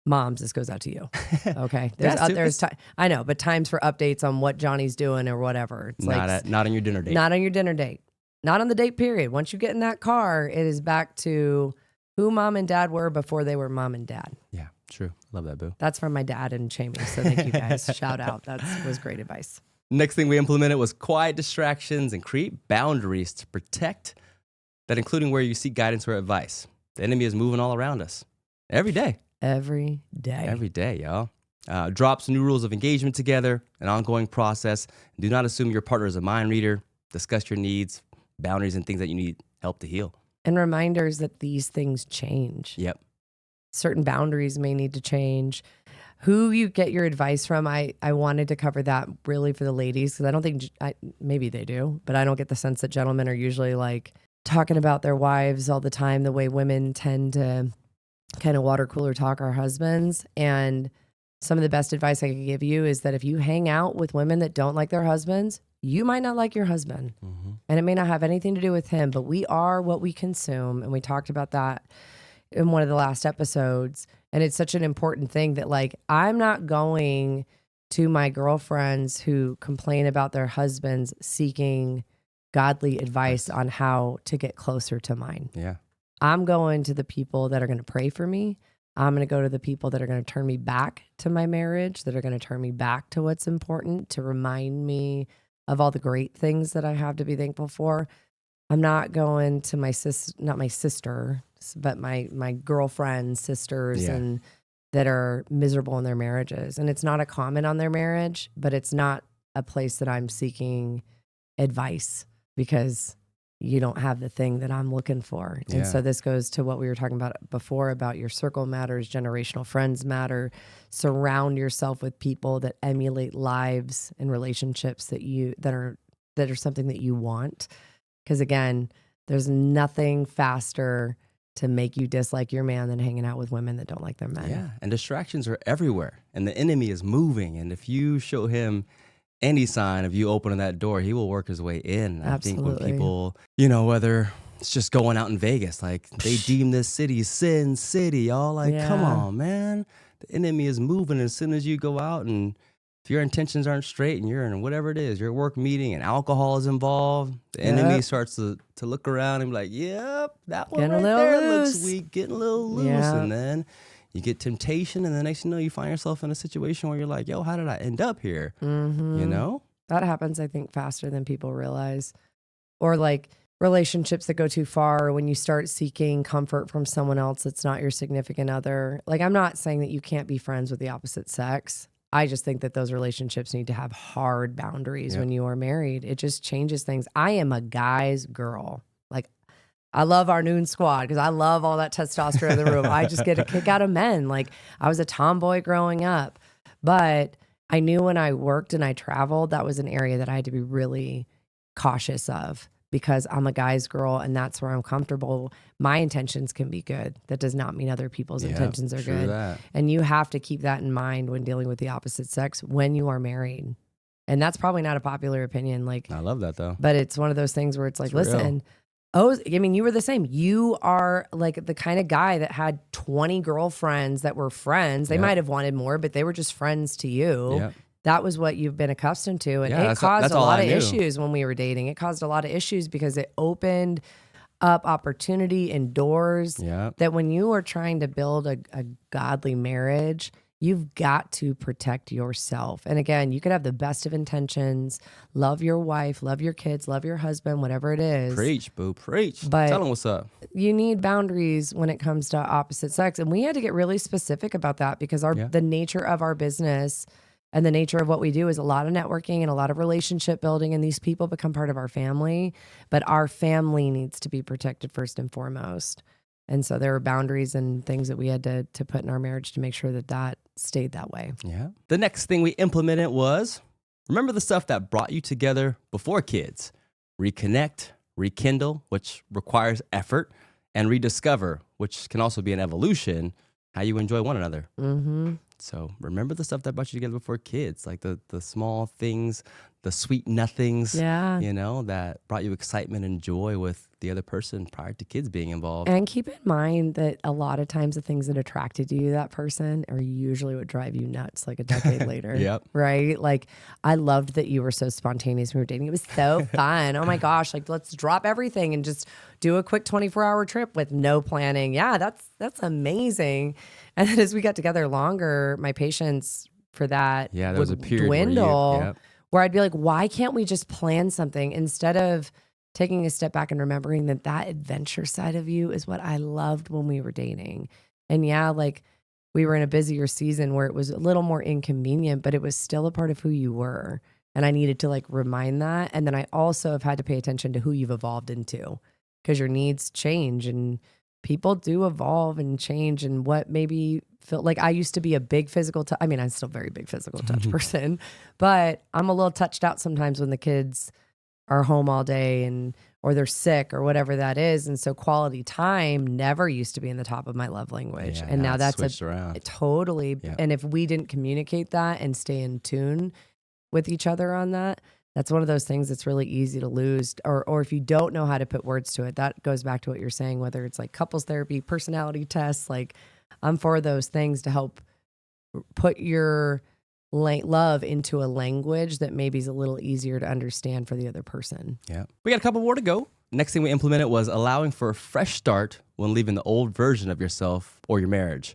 Moms, this goes out to you. Okay. There's time. I know, but times for updates on what Johnny's doing or whatever. It's not on your dinner date. Not on your dinner date. Not on the date period. Once you get in that car, it is back to who mom and dad were before they were mom and dad. Yeah. True. Love that, boo. That's from my dad and Jamie. So thank you guys. Shout out. That was great advice. Next thing we implemented was quiet distractions and create boundaries to protect that, including where you seek guidance or advice. The enemy is moving all around us every day. Every day. Every day, y'all. Drop some new rules of engagement together, an ongoing process. Do not assume your partner is a mind reader. Discuss your needs, boundaries, and things that you need help to heal. And reminders that these things change. Yep. Certain boundaries may need to change. Who you get your advice from, I wanted to cover that really for the ladies, because I don't think, maybe they do, but I don't get the sense that gentlemen are usually like talking about their wives all the time the way women tend to kind of water cooler talk our husbands. And some of the best advice I could give you is that if you hang out with women that don't like their husbands, you might not like your husband. Mm-hmm. And it may not have anything to do with him, but we are what we consume. And we talked about that in one of the last episodes. And it's such an important thing that, like, I'm not going to my girlfriends who complain about their husbands seeking godly advice on how to get closer to mine. Yeah. I'm going to the people that are going to pray for me. I'm going to go to the people that are going to turn me back to my marriage, that are going to turn me back to what's important, to remind me of all the great things that I have to be thankful for. I'm not going to my not my sister, but my girlfriend's sisters and that are miserable in their marriages. And it's not a comment on their marriage, but it's not a place that I'm seeking advice because you don't have the thing that I'm looking for. And so this goes to what we were talking about before about your circle matters, generational friends matter. Surround yourself with people that emulate lives and relationships that are something that you want. Because again, there's nothing faster to make you dislike your man than hanging out with women that don't like their men. Yeah, and distractions are everywhere, and the enemy is moving. And if you show him any sign of you opening that door, he will work his way in. Absolutely. I think when people, whether it's just going out in Vegas, like they deem this city Sin City, y'all. Like, come on, man. The enemy is moving as soon as you go out, and if your intentions aren't straight and you're in whatever it is, your work meeting and alcohol is involved, the enemy starts to look around and be like, yep, that one right there looks weak, getting a little loose. Yeah. And then you get temptation, and the next thing you know, you find yourself in a situation where you're like, yo, how did I end up here? Mm-hmm. That happens, I think, faster than people realize. Or like relationships that go too far, or when you start seeking comfort from someone else that's not your significant other. Like, I'm not saying that you can't be friends with the opposite sex. I just think that those relationships need to have hard boundaries when you are married. It just changes things. I am a guy's girl. Like, I love our noon squad because I love all that testosterone in the room. I just get a kick out of men. Like, I was a tomboy growing up, but I knew when I worked and I traveled, that was an area that I had to be really cautious of because I'm a guy's girl and that's where I'm comfortable. My intentions can be good. That does not mean other people's intentions are good. That. And you have to keep that in mind when dealing with the opposite sex when you are married. And that's probably not a popular opinion. Like, I love that though. But it's one of those things where it's like, listen, you were the same. You are like the kind of guy that had 20 girlfriends that were friends. They might have wanted more, but they were just friends to you. Yep. That was what you've been accustomed to. And it caused a lot of issues when we were dating. It caused a lot of issues because it opened up opportunity and doors that when you are trying to build a godly marriage, you've got to protect yourself. And again, you could have the best of intentions, love your wife, love your kids, love your husband, whatever it is. Preach, boo, preach. But tell them what's up. You need boundaries when it comes to opposite sex. And we had to get really specific about that because the nature of our business and the nature of what we do is a lot of networking and a lot of relationship building, and these people become part of our family, but our family needs to be protected first and foremost. And so there were boundaries and things that we had to put in our marriage to make sure that stayed that way. Yeah. The next thing we implemented was, remember the stuff that brought you together before kids. Reconnect, rekindle, which requires effort, and rediscover, which can also be an evolution, how you enjoy one another. Mm-hmm. So remember the stuff that brought you together before kids, like the small things, the sweet nothings, Yeah. that brought you excitement and joy with the other person prior to kids being involved. And keep in mind that a lot of times the things that attracted you to that person are usually what drive you nuts like a decade later. Yep. Right? Like, I loved that you were so spontaneous when we were dating. It was so fun. Oh my gosh. Like, let's drop everything and just do a quick 24-hour trip with no planning. Yeah, that's amazing. And then as we got together longer, my patience for that Yeah, there would was a period dwindle, where where I'd be like, why can't we just plan something instead of taking a step back and remembering that that adventure side of you is what I loved when we were dating. And yeah, like, we were in a busier season where it was a little more inconvenient, but it was still a part of who you were. And I needed to like remind that. And then I also have had to pay attention to who you've evolved into, because your needs change and people do evolve and change. And what maybe felt like, I used to be a big physical touch. I mean, I'm still a very big physical touch person, but I'm a little touched out sometimes when the kids are home all day or they're sick or whatever that is. And so quality time never used to be in the top of my love language. Yeah, and now that's switched around. Totally. Yeah. And if we didn't communicate that and stay in tune with each other on that, that's one of those things that's really easy to lose. Or if you don't know how to put words to it, that goes back to what you're saying, whether it's like couples therapy, personality tests, like I'm for those things to help put your love into a language that maybe is a little easier to understand for the other person. Yeah. We got a couple more to go. Next thing we implemented was allowing for a fresh start when leaving the old version of yourself or your marriage.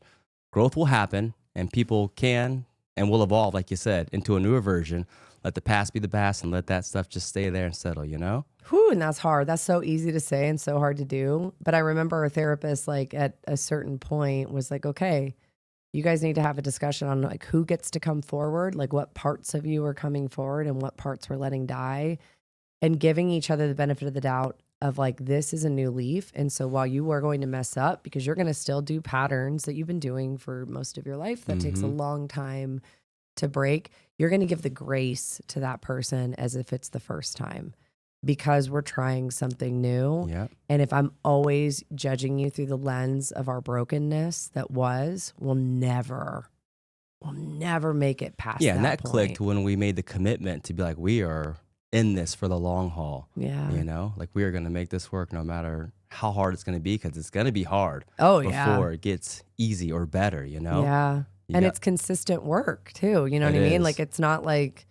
Growth will happen and people can and will evolve, like you said, into a newer version. Let the past be the past and let that stuff just stay there and settle, Whew, and that's hard. That's so easy to say and so hard to do. But I remember a therapist, like at a certain point, was like, okay, you guys need to have a discussion on like who gets to come forward, like what parts of you are coming forward and what parts we're letting die, and giving each other the benefit of the doubt of like, this is a new leaf. And so while you are going to mess up, because you're going to still do patterns that you've been doing for most of your life, that takes a long time to break, you're going to give the grace to that person as if it's the first time, because we're trying something new. Yeah. And if I'm always judging you through the lens of our brokenness we'll never make it past Yeah, and that point. clicked when we made the commitment to be like, we are in this for the long haul. Yeah. Like we are going to make this work no matter how hard it's going to be, because it's going to be hard before it gets easy or better, Yeah. It's consistent work too. You know what I mean? Like, it's not like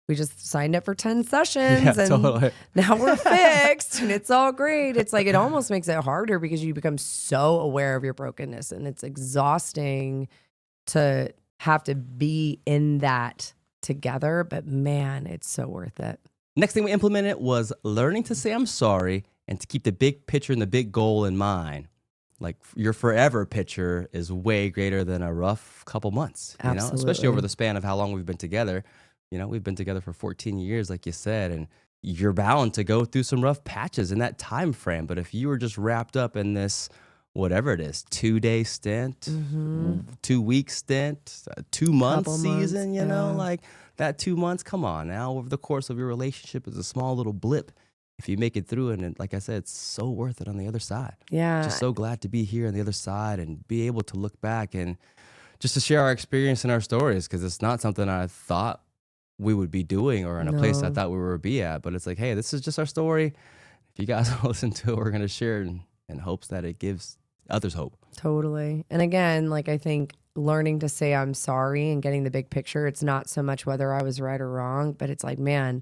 we just signed up for 10 sessions and totally. Now we're fixed and it's all great. It's like, it almost makes it harder because you become so aware of your brokenness, and it's exhausting to have to be in that together. But man, it's so worth it. Next thing we implemented was learning to say I'm sorry and to keep the big picture and the big goal in mind. Like, your forever picture is way greater than a rough couple months, especially over the span of how long we've been together. We've been together for 14 years, like you said, and you're bound to go through some rough patches in that time frame. But if you were just wrapped up in this, whatever it is, 2-day stint, 2-week stint, 2-month season, like that 2 months, come on now, over the course of your relationship is a small little blip. If you make it through it, and like I said, it's so worth it on the other side. Yeah. Just so glad to be here on the other side and be able to look back and just to share our experience and our stories, because it's not something I thought we would be doing or in a place I thought we would be at. But it's like, hey, this is just our story. If you guys want to listen to it, we're going to share it in hopes that it gives others hope. Totally. And again, like, I think learning to say I'm sorry and getting the big picture, it's not so much whether I was right or wrong, but it's like, man,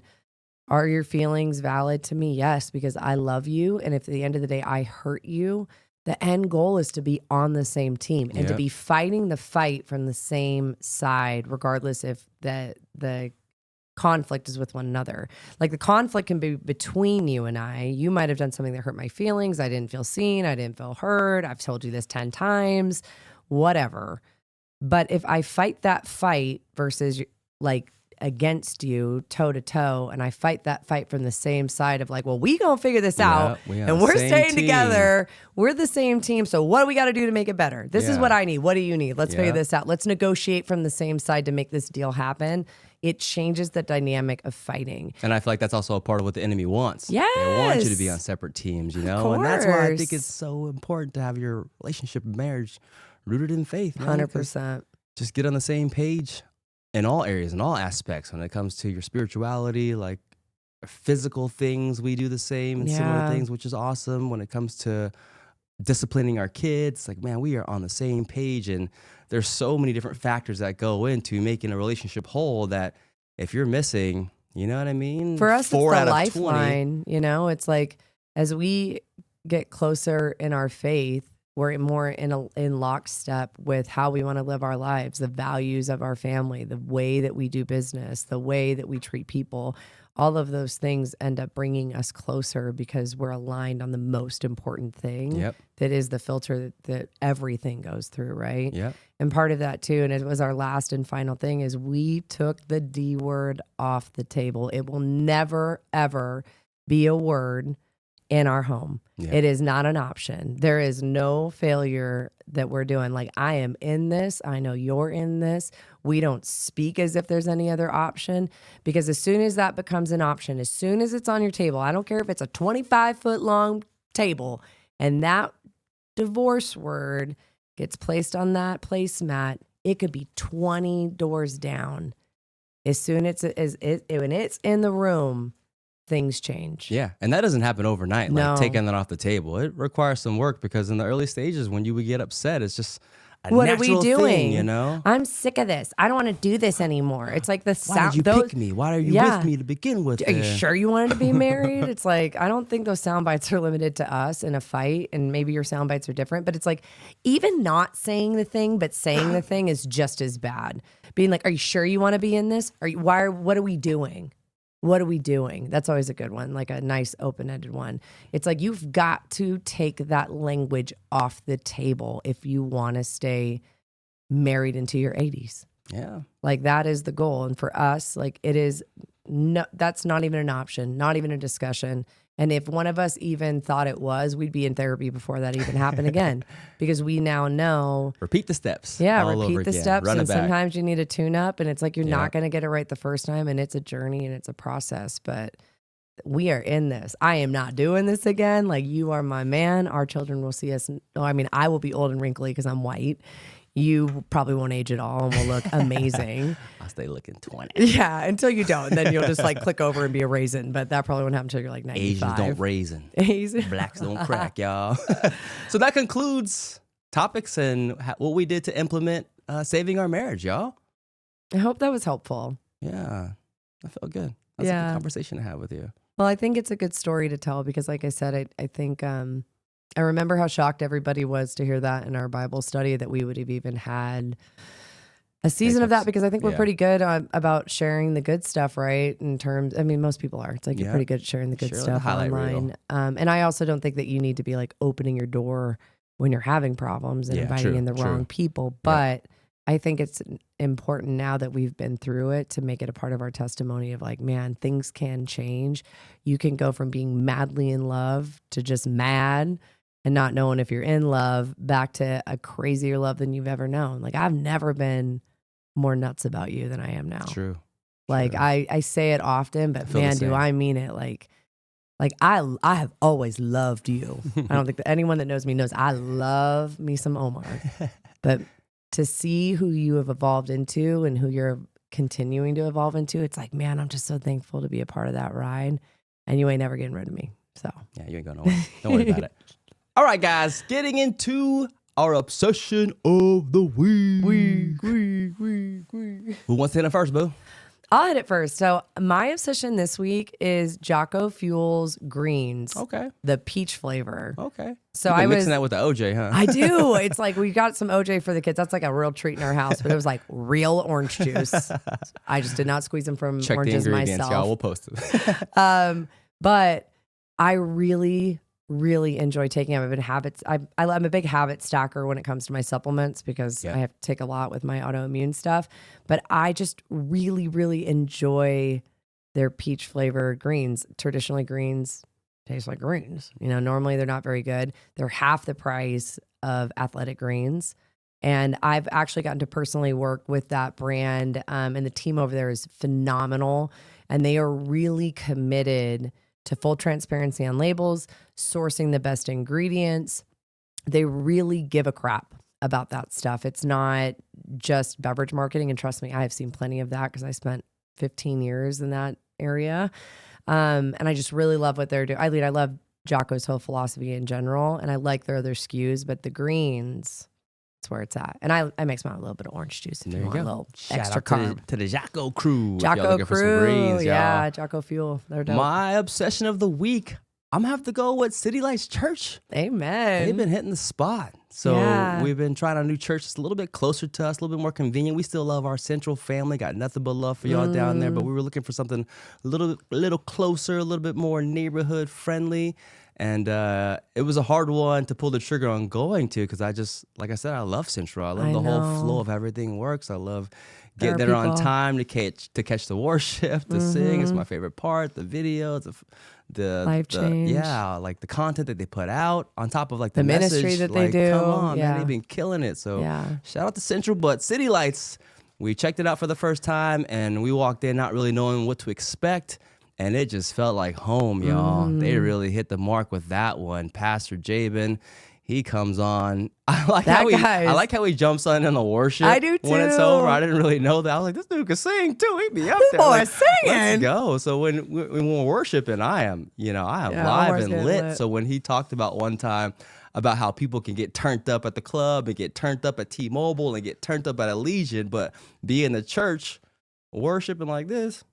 are your feelings valid to me? Yes, because I love you. And if at the end of the day I hurt you, the end goal is to be on the same team and to be fighting the fight from the same side, regardless if the conflict is with one another. Like, the conflict can be between you and I. You might have done something that hurt my feelings. I didn't feel seen. I didn't feel heard. I've told you this 10 times, whatever. But if I fight that fight versus like against you toe to toe, and I fight that fight from the same side of like, well, we gonna figure this out and we're staying together. We're the same team. So what do we got to do to make it better? This is what I need. What do you need? Let's figure this out. Let's negotiate from the same side to make this deal happen. It changes the dynamic of fighting. And I feel like that's also a part of what the enemy wants. Yes. They want you to be on separate teams, And that's why I think it's so important to have your relationship and marriage rooted in faith. 100%. Just get on the same page in all areas, in all aspects, when it comes to your spirituality, like physical things, we do the same and similar Yeah. things, which is awesome. When it comes to disciplining our kids, like, man, we are on the same page. And there's so many different factors that go into making a relationship whole that if you're missing, you know what I mean? For us, it's 4 the out of 20. lifeline, it's like as we get closer in our faith, we're more in lockstep with how we want to live our lives, the values of our family, the way that we do business, the way that we treat people. All of those things end up bringing us closer because we're aligned on the most important thing. Yep. That is the filter that everything goes through, right? Yep. And part of that too, and it was our last and final thing, is we took the D word off the table. It will never, ever be a word in our home. Yeah. It is not an option. There is no failure that we're doing. Like, I am in this. I know you're in this. We don't speak as if there's any other option, because as soon as that becomes an option, as soon as it's on your table, I don't care if it's a 25-foot long table, and that divorce word gets placed on that placemat, it could be 20 doors down. As soon as when it's in the room, things change. Yeah. And that doesn't happen overnight, No. like taking that off the table. It requires some work, because in the early stages, when you would get upset, it's just a What are we natural doing? thing, I'm sick of this. I don't want to do this anymore. It's like the Why sound. did you pick me? Why are you Yeah. with me to begin with? Are you sure you wanted to be married? It's like, I don't think those sound bites are limited to us in a fight, and maybe your sound bites are different, but it's like, even not saying the thing, but saying the thing is just as bad. Being like, are you sure you want to be in this? What are we doing? What are we doing? That's always a good one, like a nice open-ended one. It's like, you've got to take that language off the table if you want to stay married into your 80s. Yeah. Like, that is the goal. And for us, like, it is no, that's not even an option, not even a discussion. And if one of us even thought it was, we'd be in therapy before that even happened again, because we now know. Repeat the steps. Yeah, all over repeat the again. steps. Run And it back. sometimes you need a tune up, and it's like, you're Yeah. not going to get it right the first time. And it's a journey and it's a process, but we are in this. I am not doing this again. Like, you are my man. Our children will see us. I will be old and wrinkly because I'm white. You probably won't age at all and will look amazing. I'll stay looking 20. Yeah, until you don't. Then you'll just like click over and be a raisin. But that probably won't happen until you're like 95. Asians don't raisin. Asian. Blacks don't crack, y'all. So that concludes topics and what we did to implement saving our marriage, y'all. I hope that was helpful. Yeah, I felt good. That's a Yeah. good conversation to have with you. Well, I think it's a good story to tell because, like I said, I think I remember how shocked everybody was to hear that in our Bible study, that we would have even had a season of that, because I think we're Yeah. pretty good about sharing the good stuff, right? In terms, I mean, most people are. It's like, you're Yeah. pretty good at sharing the good Share the stuff highlight online. reel. And I also don't think that you need to be like opening your door when you're having problems and Yeah, inviting true, in the true. wrong people. But I think it's important now that we've been through it to make it a part of our testimony of like, man, things can change. You can go from being madly in love to just mad and not knowing if you're in love, back to a crazier love than you've ever known. Like, I've never been more nuts about you than I am now. True. Like, True. I say it often, but feel the man, do same. I mean it. Like I have always loved you. I don't think that anyone that knows me knows I love me some Omar. But to see who you have evolved into and who you're continuing to evolve into, it's like, man, I'm just so thankful to be a part of that ride. And you ain't never getting rid of me. So Yeah, you ain't going nowhere. Don't worry about it. All right, guys, getting into our obsession of the week. Who wants to hit it first, boo? I'll hit it first. So my obsession this week is Jocko Fuel's greens, Okay. the peach flavor. Okay. So You've been I was mixing that with the OJ, huh? I do. It's like we got some OJ for the kids. That's like a real treat in our house, but it was like real orange juice. I just did not squeeze them from Check the oranges ingredients, myself. y'all. We'll post it. But I really enjoy taking them. I'm a big habit stacker when it comes to my supplements because Yeah. I have to take a lot with my autoimmune stuff. But I just really enjoy their peach flavored greens. Traditionally, greens taste like greens. You know, normally they're not very good. They're half the price of athletic greens. And I've actually gotten to personally work with that brand. And the team over there is phenomenal. And they are really committed to full transparency on labels, sourcing the best ingredients. They really give a crap about that stuff. It's not just beverage marketing. And trust me, I have seen plenty of that because I spent 15 years in that area. And I just really love what they're doing. I love Jocko's whole philosophy in general, and I like their other SKUs, but the greens, that's where it's at. And I mix mine with a little bit of orange juice if There you you want go. a little Shout extra out to carb. to the Jocko crew. if y'all Jocko looking for some crew, greens, yeah, y'all. Jocko Fuel. They're dope. My obsession of the week, I'm gonna have to go with City Lights Church. Amen. They've been hitting the spot. So Yeah. we've been trying a new church that's a little bit closer to us, a little bit more convenient. We still love our central family. Got nothing but love for y'all down there. But we were looking for something a little closer, a little bit more neighborhood friendly. And it was a hard one to pull the trigger on going to because I just, like I said, I love Central. I love I the whole know. flow of everything works. I love There getting are there on people- time to catch the worship, to sing. It's my favorite part. The videos, the Life change. yeah, like the content that they put out on top of like the, The ministry message, that they like, do. Come on, man, Yeah. they've been killing it. So Yeah. shout out to Central, but City Lights, we checked it out for the first time and we walked in not really knowing what to expect. And it just felt like home, y'all. They really hit the mark with that one. Pastor Jabin, he comes on. I like how he jumps on in the worship. I do When it's too. over, I didn't really know that. I was like, this dude can sing too. He'd be up This there. boy Like, is singing. Let's go. So when we're worshiping, I am Yeah, live Omar's and getting lit. So when he talked about one time about how people can get turned up at the club and get turned up at T-Mobile and get turned up at Allegiant, but be in the church worshiping like this,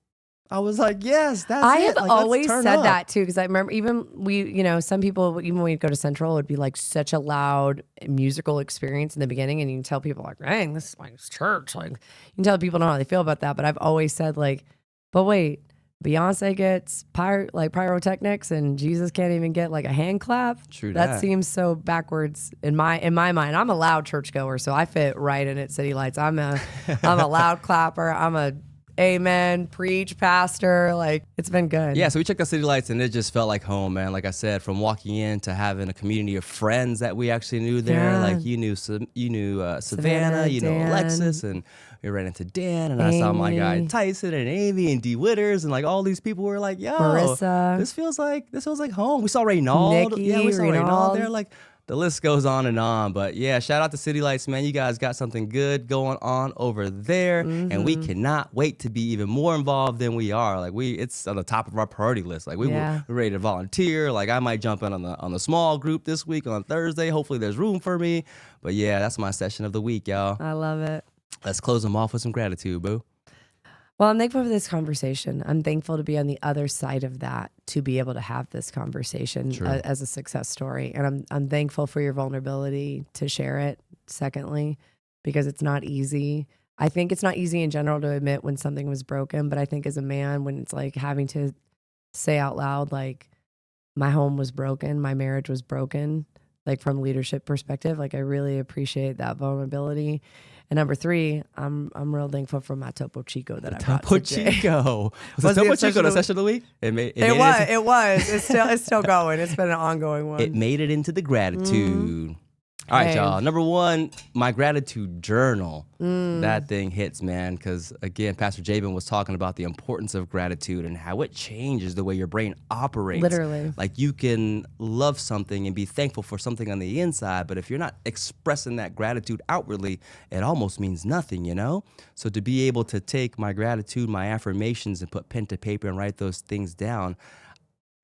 I was like, yes, that's I it. have Like, let's always turn said up. that too, because I remember even some people, even when we'd go to Central, it would be like such a loud musical experience in the beginning. And you can tell people like, dang, this is like it's church. Like you can tell people know how they feel about that. But I've always said like, but wait, Beyonce gets pyrotechnics and Jesus can't even get like a hand clap. True That that. seems so backwards in my mind. I'm a loud churchgoer, so I fit right in at City Lights. I'm a loud clapper. I'm a amen, preach, pastor. Like it's been good. Yeah, so we checked out City Lights and it just felt like home, man. Like I said, from walking in to having a community of friends that we actually knew there. Yeah. Like you knew Savannah, Savannah, you know Dan. Alexis, and we ran into Dan, and I saw my guy Amy. Tyson and Amy and Dee Witters, and like all these people were like, yo, Marissa. this feels like home. We saw Reynald. Nikki, Yeah, we saw Reynald Reynald. there. Like the list goes on and on. But yeah, shout out to City Lights, man. You guys got something good going on over there. And we cannot wait to be even more involved than we are. Like it's on the top of our priority list. Like Yeah. we're ready to volunteer. Like I might jump in on the small group this week on Thursday. Hopefully there's room for me. But yeah, that's my session of the week, y'all. I love it. Let's close them off with some gratitude, boo. Well, I'm thankful for this conversation. I'm thankful to be on the other side of that, to be able to have this conversation as a success story. And I'm thankful for your vulnerability to share it, secondly, because it's not easy. I think it's not easy in general to admit when something was broken, but I think as a man, when it's like having to say out loud, like, my home was broken, my marriage was broken, like from leadership perspective, like I really appreciate that vulnerability. And number 3, I'm real thankful for my Topo Chico that I brought Topo today. Chico. Was Was the it Topo a session Chico the of- session of the week? It made It was. It's still going. It's been an ongoing one. It made it into the gratitude. All right, Hey. y'all. Number 1, my gratitude journal. That thing hits, man, because again, Pastor Jabin was talking about the importance of gratitude and how it changes the way your brain operates. Literally. Like you can love something and be thankful for something on the inside, but if you're not expressing that gratitude outwardly, it almost means nothing, you know? So to be able to take my gratitude, my affirmations, and put pen to paper and write those things down,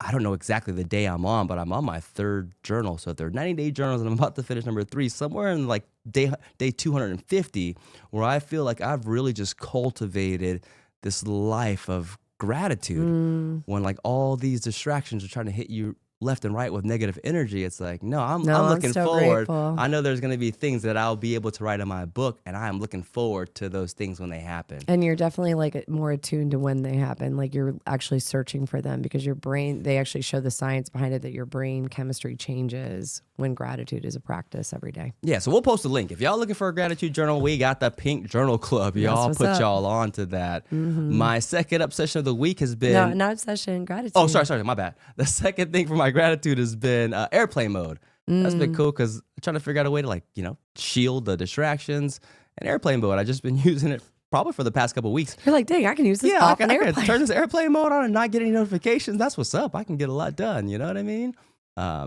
I don't know exactly the day I'm on, but I'm on my 3rd journal. So if they're 90-day journals and I'm about to finish number 3, somewhere in like day 250, where I feel like I've really just cultivated this life of gratitude. When like all these distractions are trying to hit you left and right with negative energy, it's like, no, I'm looking so forward. grateful. I know there's going to be things that I'll be able to write in my book, and I am looking forward to those things when they happen. And you're definitely like more attuned to when they happen. Like you're actually searching for them because your brain, they actually show the science behind it that your brain chemistry changes when gratitude is a practice every day. Yeah, so we'll post a link. If y'all looking for a gratitude journal, we got the Pink Journal Club. Y'all what's put up. y'all on to that. My second obsession of the week has been... No, not obsession, gratitude. Oh, sorry, my bad. The second thing for my gratitude has been airplane mode. That's been cool because I'm trying to figure out a way to shield the distractions. And airplane mode, I've just been using it probably for the past couple of weeks. You're like, dang, I can use this Yeah, off I an can airplane. turn this airplane mode on and not get any notifications. That's what's up. I can get a lot done. You know what I mean?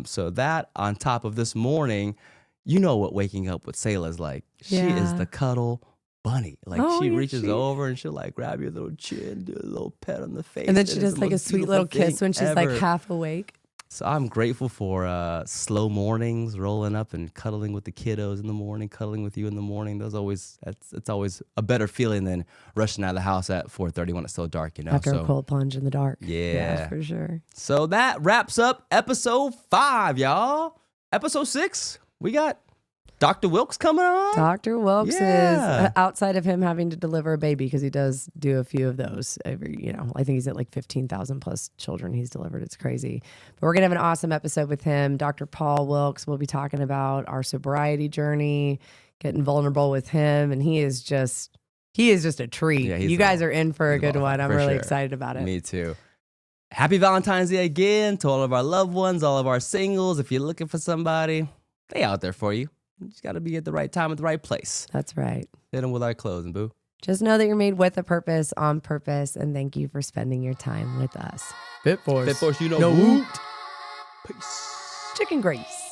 So that on top of this morning, you know what waking up with Sayla's like. She is the cuddle bunny. Like she reaches over and she'll like grab your little chin, do a little pet on the face. And then she does like a sweet little kiss when she's like half awake. So I'm grateful for slow mornings, rolling up and cuddling with the kiddos in the morning, cuddling with you in the morning. It's always a better feeling than rushing out of the house at 4:30 when it's still dark, you know. After a cold plunge in the dark. Yeah, for sure. So that wraps up episode 5, y'all. Episode 6, we got Dr. Wilkes coming on. Dr. Wilkes is outside of him having to deliver a baby, because he does do a few of those every, I think he's at like 15,000 plus children he's delivered. It's crazy. But we're going to have an awesome episode with him. Dr. Paul Wilkes will be talking about our sobriety journey, getting vulnerable with him. And he is just a treat. Yeah, you guys are in for a good one. I'm really excited about it. Me too. Happy Valentine's Day again to all of our loved ones, all of our singles. If you're looking for somebody, they out there for you. You just got to be at the right time at the right place. That's right. Hit them with our clothes, boo. Just know that you're made with a purpose, on purpose, and thank you for spending your time with us. Fit Force, you know. Peace. Chicken grease.